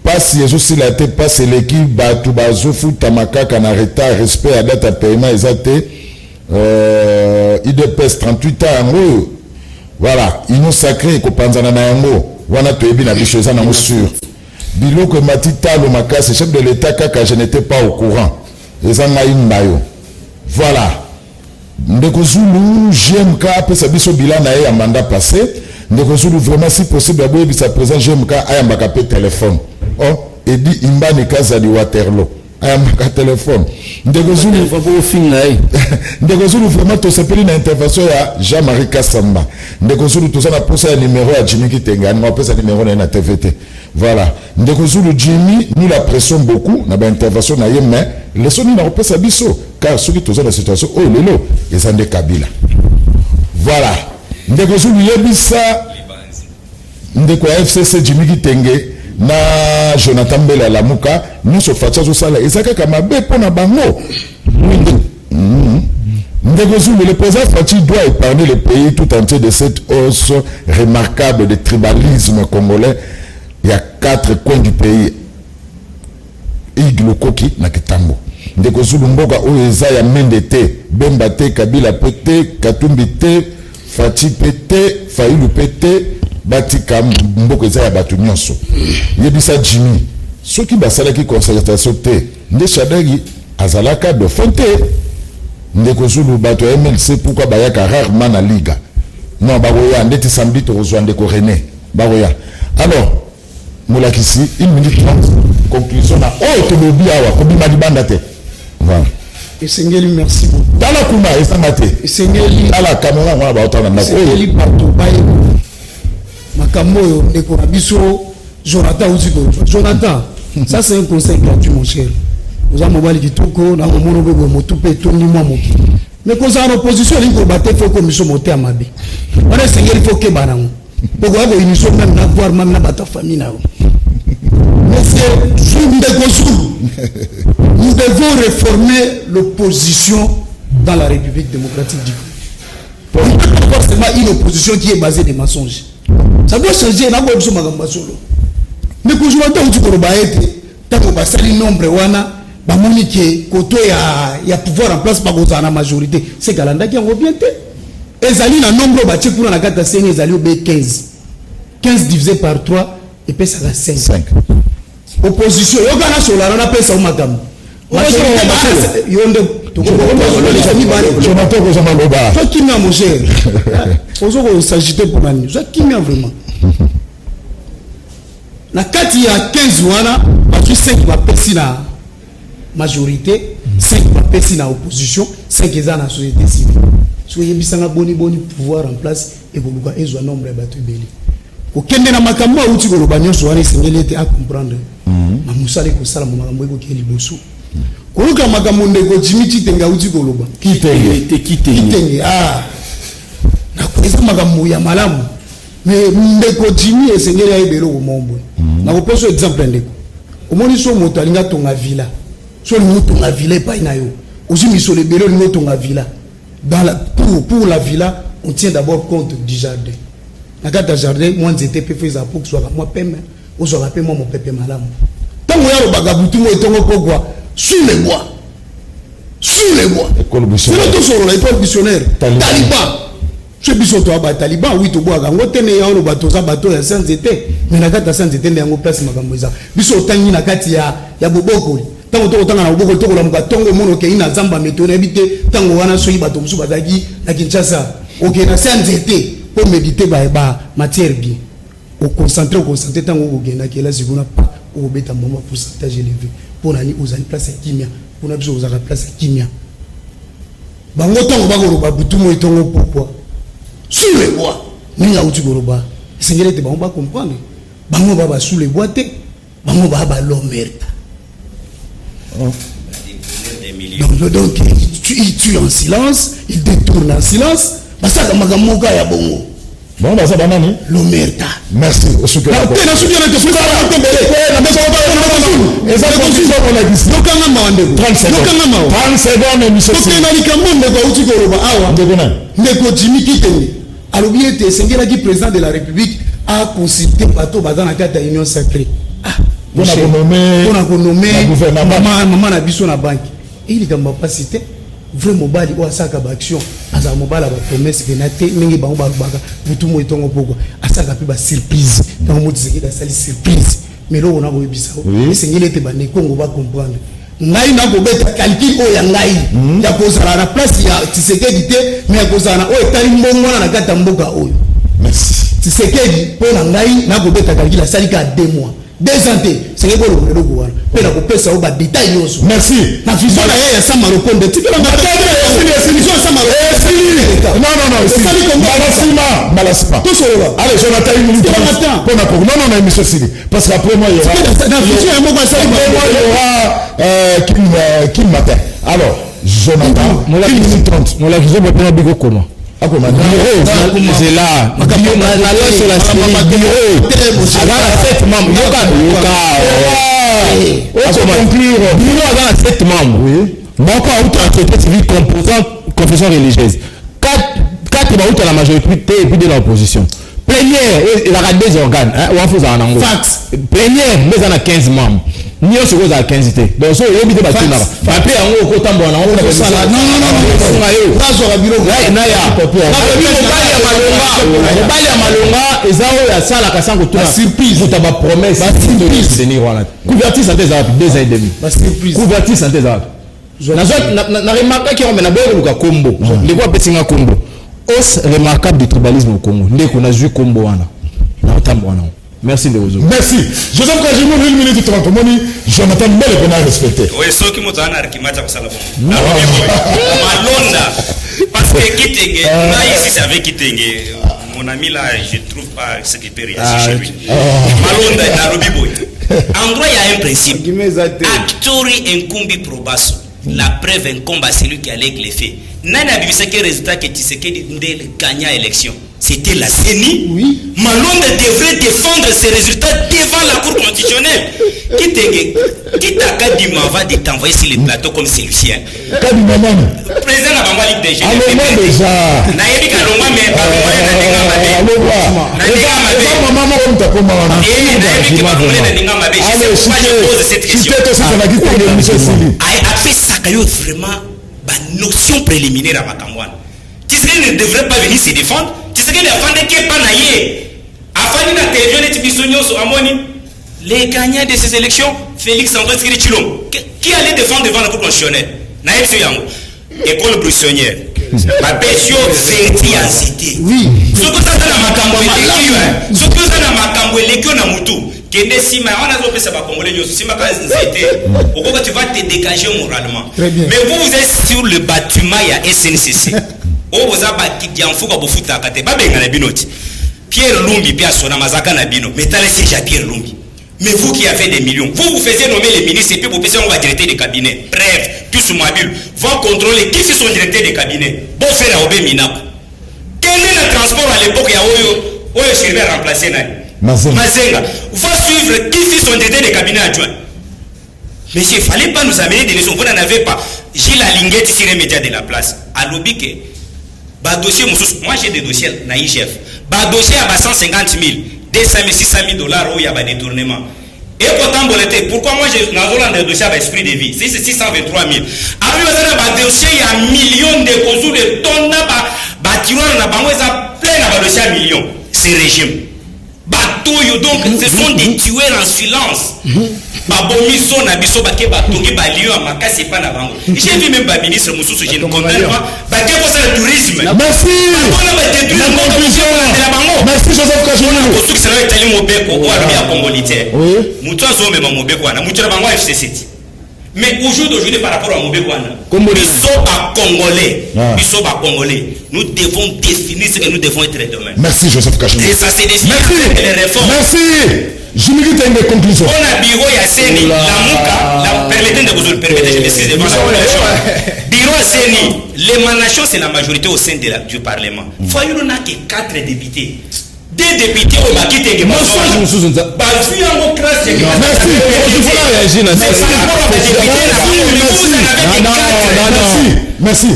Pas si aussi la tête, pas c'est l'équipe, Batubazo, Futamaka, Kanareta, respect à date à paiement, exact. IDPS 38 ans, voilà, ils nous sacré, Kopanzana Nayango, Wana Toebi na Bichosa na sûr. Biloko Matita, le Makas, chef de l'État, Kaka, je n'étais pas au courant. Les Anaïm Bayo. Voilà. Ndeko Zulu, GMK, après sa biso bilan na un mandat passé. Ndeko Zulu, vraiment, si possible, d'abord, il sa présence GMK, ayambaka pe téléphone. Oh, et dit, Imbani Kazali Waterloo. Ayambaka téléphone. Ndeko Zulu, vraiment, tout s'appelle une intervention à Jean-Marie Kassamba. Ndeko Zulu, tout ça, on a posé un numéro à Jimmy Kitenga. On a posé un numéro à la TVT. Voilà. Ndeko Zulu, Jimmy, nous la pression beaucoup, on a une intervention, mais les sons, nous n'avons pas sa biso. Car ceux qui sont dans la situation, oh, lelo, ils sont des Kabila. Voilà. Ndeko Zulu, Yebisa, Ndeko FCC, Jimmy Kitenge, na Jonathan Bela Lamuka, nous sommes fatigués au salaire. Et ça, comme un bébé pour la bango. Ndeko Zulu, le président Fatih doit épargner le pays tout entier de cette hausse remarquable de tribalisme congolais. Il y a 4 coins du pays. Iglo Koki na Kitambo. Ndeko Zulu mboka oyo eza ya Mendete, Bemba te, Kabila pete, Katumbi te, Fati pete, Fayulu pete, Batika mboka eza ya batu nyonso. Yebisa Jimmy, soki basalaki concertation te, nde Shadagi azalaka de fonte. Ndeko Zulu bato MLC pourquoi bayaka rarement na liga. Non, baroya ndeti samedi to rejoindre Ndeko René. Baroya. Alors, Moulakisi, 1 minute 30, conclusion na oh to lobi awa, ko bima di banda te. Voilà. Et Sengeli, merci beaucoup. Dans la Kuma, et ça m'a été. Sengeli. Dans la caméra, on va entendre la Sengeli partout. Makamoyo, Ndeko Rabiso, Jonathan Ouziko. Jonathan, ça c'est un conseil gratuit, mon cher. Vous avez mobile qui touko, na mono bego motupe tourni moi moki. Mais quand ça en opposition, il faut battre, il faut que nous sommes montés à Mabé. On est Sengeli, il faut que banang. Pourquoi ils nous sommes même là voir même la bata famille là. Mais c'est nous devons réformer l'opposition dans la République démocratique du Congo. Pas forcément une opposition qui est basée des mensonges. Ça doit changer. Mais quand je m'entends tu peux bailler, tant que basali nombre wana, bamonique côté il y a pouvoir en place par la majorité. C'est Galanda qui en revient. Ezali na nombre bâti pour la carte CN ezali au B15. 15 divisé par 3 et puis ça va 5. Opposition, yo kana sola na pesa au makam. Yonde to ko les amis bari. Je m'entends que jamais loba. Toi qui m'a mon cher. Ozo ko s'agiter pour mani. Ça qui m'a vraiment. Na kati ya 15 wana, parce que 5 va pesi na majorité, 5 va pesi na opposition, 5 eza na société civile. Soyez bisanga boni pouvoir en place et vous avez un nombre de bateaux belli. Au Kenya na makambo uti ko lobanyo so wana sengeli ete a comprendre. Ma musale ko sala mo makambo ko keli boso. Ko luka makambo ndeko Jimmy tenga uti ko loba. Kitenge. Ah. Na ko esa makambo ya malamu. Mais ndeko Jimmy esengeli ya ibelo ko mombo. Na repose exemple ndeko. Omoni so moto alinga tonga villa. So lingo tonga villa pa ina yo. Ozi misole belo lingo tonga villa. Dans la pour la villa, on tient d'abord compte du jardin. Na kata jardin, moi nzete pe feza pour que soit moi peme. O so rappelle moi mon pépé malamu. Tant mo ya bagabutu mo etongo pokwa sous les bois. Sous les bois. C'est notre solo l'école missionnaire. Taliban. Je biso to ba Taliban oui to boa gango tene ya ono bato za bato ya sanzete. Mais na kata sanzete ndango place makambo eza. Biso tangi na kati ya boboko. Tango to tanga na boboko to kola mukatongo mono ke ina zamba meto na bite tango wana so yibato musu bazaki na Kinshasa. OK na sanzete pour méditer ba matière bien. Au concentrer tango ko genda ke la siguna pa au beta moment pourcentage élevé. Pour nani ozali place ya kimia. Pour na biso ozala place ya kimia. Bango tango bakoloba butu mo etongo pourquoi? Sous les bois, ni la outil goroba. Seigneur te ba comprendre. Bango baba sous les bois te. Bango baba l'omerta. Donc il tue en silence, il détourne en silence. Basa magamboka ya bongo. Bon, bah ça va nani? L'omerta. Merci. Au soutien. La tena soutien de tout ça. La maison va. Et ça continue pour la guise. Donc on a mandé. 30 secondes. 30 secondes monsieur. Donc on a dit que monde ba outil goroba awa. Ndeko Jimmy Kitenge. Alors bien était Sengela qui président de la République a consulté bateau bazana kata union sacrée. Ah, on a nommé maman na biso na banque. Il est comme pas cité vraiment bali o asaka ba action asa mobala ba promesse benate mingi ba baka butu mo itongo poko asaka pe ba surprise tant mo tseki da sali surprise mais lo on a boyebisa o Sengela te ba ne Congo ba comprendre. Ngai na ko beta calcul o ya ngai ya ko sala na place ya Tshisekedi te mais ko sala o etali mbongo na kata mboka oyo. Merci. Tshisekedi po na ngai na ko beta calcul la sali ka 2 mois. 2 ans te c'est ko lo ko wana pe na ko pesa o ba détail yoso. Merci. Na vision na ya sama rokonde tikela na vision sama rokonde. Non c'est sali ko Malasima. Tout solo. Allez Jonathan une minute. Non monsieur Sili parce qu'après moi il y aura na vision ya moko sali il y aura qui matin. Alors Jonathan mon la vision 30 mon la vision peut pas bigo comment. C'est là. La loi sur la série. Avant 7 membres. Conclure. Bureau avant 7 membres. Oui. Bon, quoi, outre la société civile composant confession religieuse. 4 outre la majorité et puis de l'opposition. Plénière, il y a 2 organes. Fax. Plénière, mais on a 15 membres. Ni on se pose à 15 té. Donc, ça, il y a des bâtiments. Après, on a autant bon. Non. Surprise. Tu as promesse. Couverture santé arabe 2 ans et demi. Couverture santé arabe. Na remarqué qu'il y a un combo. Les voix pessinga combo. Hausse remarquable du tribalisme au Congo. Dès qu'on a vu combo wana. Merci de vous. Merci. Joseph Kajimou, 1 minute 30. Moni, Jonathan Mele qu'on a respecté. Oui, ce qui m'a donné à Arkimata pour ça. Malonda. Parce que Kitenge, là ici, c'est avec Kitenge. Mon ami là, je ne trouve pas ce qui peut réagir chez lui. Malonda, Narobi Boy. En droit, il y a un principe. Actori incumbi probasso. La preuve incombe à celui qui a avec les faits. Nana a vu ce résultat que Tshisekedi gagna l'élection. C'était la CENI. Oui. Malonda devrait défendre ses résultats devant la Cour constitutionnelle. Qui t'a Kadima va t'envoyer sur les plateaux comme celui-ci. Kadima président de la Banque Ligue des Généraux. Allons déjà. Naïbi Kalonga mais pas vraiment une notion préliminaire à Makambouane. Tshisekedi ne devrait pas venir se défendre. Tshisekedi a fait que pas naïe. Afin de la télévision sur Amoni, les gagnants de ces élections, Félix Antoine Tshisekedi Tshilombo, qui allait défendre devant la Cour constitutionnelle. Naïe sur Yango. École buissonnière. Ma pétion verti en cité. Oui. Ce que ça dans la Makambo l'équipe. Ce que ça dans la Makambo l'équipe na mutu. Kende sima on a opé ça ba congolais nyoso sima ka nzete. Pourquoi tu vas te dégager moralement. Mais vous êtes sur le bâtiment il y a SNCC. Oh vous avez qui en fuka bo futa kate ba benga na binoti. Pierre Lumbi Pierre Sona Mazaka na bino. Mais t'allez si Pierre Lumbi. Mais vous qui avez des millions, vous faisiez nommer les ministres et puis vous pensez on va directer des cabinets. Bref, tous mobiles vont contrôler qui sont directeurs des cabinets. Bon faire à Obé Minako. Quel est le transport à l'époque? Il y a Oyo Sylvain remplacé. Mazenga va suivre qui fut son directeur de cabinet adjoint. Mais il ne fallait pas nous amener des leçons. Vous n'en avez pas. J'ai la linguette ici, les médias de la place. À l'obique, dossier, moi j'ai des dossiers, naïf. Dossier à 150 000, 200 000, 600 000 dollars où il y a des détournements. Et pourtant, pourquoi moi j'ai un dossier à esprit de vie? C'est 623 000. Après, il y a dossier, il y a millions de causes de tonnes, plein de dossiers à millions. C'est régime. Donc, ce sont des tueurs en silence. J'ai vu même le ministre Moussou, je ne comprends pas. Le tourisme. Merci. Merci Joseph Kajimulu. Mais aujourd'hui, par rapport à Mobekwana, ils sont pas congolais. Ils sont pas congolais. Nous devons définir ce que nous devons être demain. Merci Joseph Kajimulu. Et ça, c'est des les réformes. Merci. Je me dis une conclusion. On a bureau à Seni, la Mouka, permettez de vous permettre, je m'excuse devant la population. Bureau à Seni, l'émanation c'est la majorité au sein du Parlement. Voyons, on n'a que 4 députés. Des députés au Baki Tengue. Merci. Merci.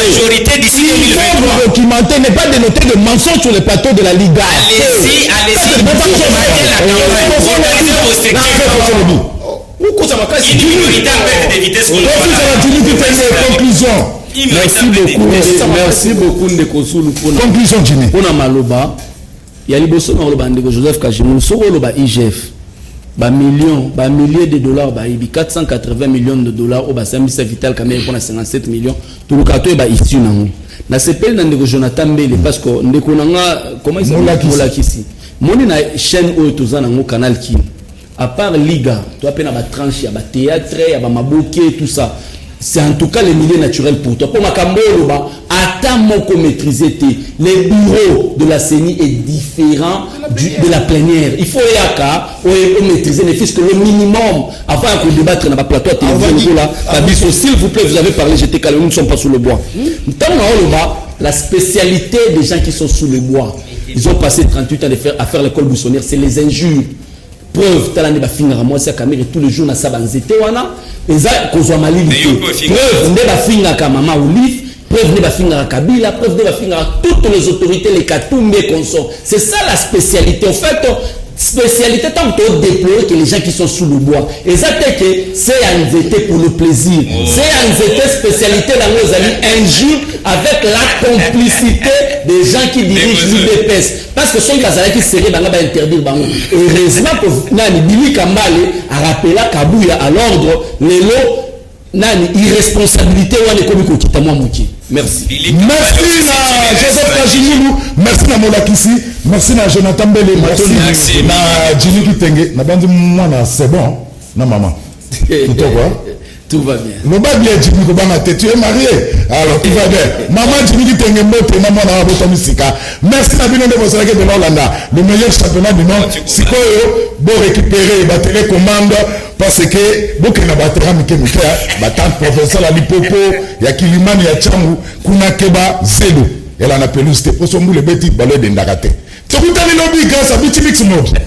Majorité d'ici 2023. Documenter n'est pas dénoter de mensonges sur le plateau de la Liga. Allez-y. Une minorité à perte de vitesse. Conclusion. Merci beaucoup Ndekosulu pour conclusion Jimmy. Pour maloba, il y a liboso na loba ndeko Joseph Kajimulu soko loba IGF. Milliers de dollars, 480 millions de dollars au service vital Kamere pour 57 millions. Tout le carton est ici nango. Na sepel na ndeko Jonathan Mbele parce que ndeko nanga comment il s'appelle Molakisi. Moni na chaîne au tozana ngo canal Kin. À part Liga, tu as peine à ba tranche, à ba théâtre, à ba maboké tout ça. C'est en tout cas le milieu naturel pour toi. Pour ma Kamboloba, attends mon maîtriser le bureau de la CENI est différent de la plénière. Il faut maîtriser ne fût-ce que le minimum avant qu'on débattre dans la plateau télévision là. S'il vous plaît, vous avez parlé, j'étais calme, nous ne sommes pas sous le bois. La spécialité des gens qui sont sous le bois, ils ont passé 38 ans à faire l'école buissonnière, c'est les injures. Preuve talande ba finga moi c'est caméra tous les jours na sabanzete wana eza kozwa malili preuve nde ba finga ka mama Olif preuve nde ba finga Kabila preuve nde ba finga toutes les autorités les Katumbe consort. C'est ça la spécialité en fait. Spécialité tant que déplorer que les gens qui sont sous le bois. Et ça que c'est un pour le plaisir. C'est un spécialité dans nos amis injure avec la complicité des gens qui dirigent l'UDPS. Parce que ceux qui seraient dans la interdire. Heureusement que Nani Billy Kambale a rappelé Kabouya à l'ordre les lots. Nani irresponsabilité ou l'économie qui t'a mouki. Merci. Merci à Joseph Kajimulu, merci à Molakisi, merci à Jonathan Mbele, merci à Jimmy Kitenge. Na bandi mwana c'est bon, na maman. Tout va bien. Le bas bien Jimmy Kobana, tu es marié. Alors tout va bien. Maman Jimmy Kitenge mbote na mwana wa Misika. Merci à Bino de Bosarake de l'Orlanda, le meilleur championnat du monde. Sikoyo bo récupérer ba télécommande parce que beaucoup na batera mikemika batant professeur la lipopo ya Kilimani ya Changu kuna keba zelo. Elle en a pelouse pour son boule beti balé de ndakate. Tu as vu le lobby grâce à Bitimix Mode.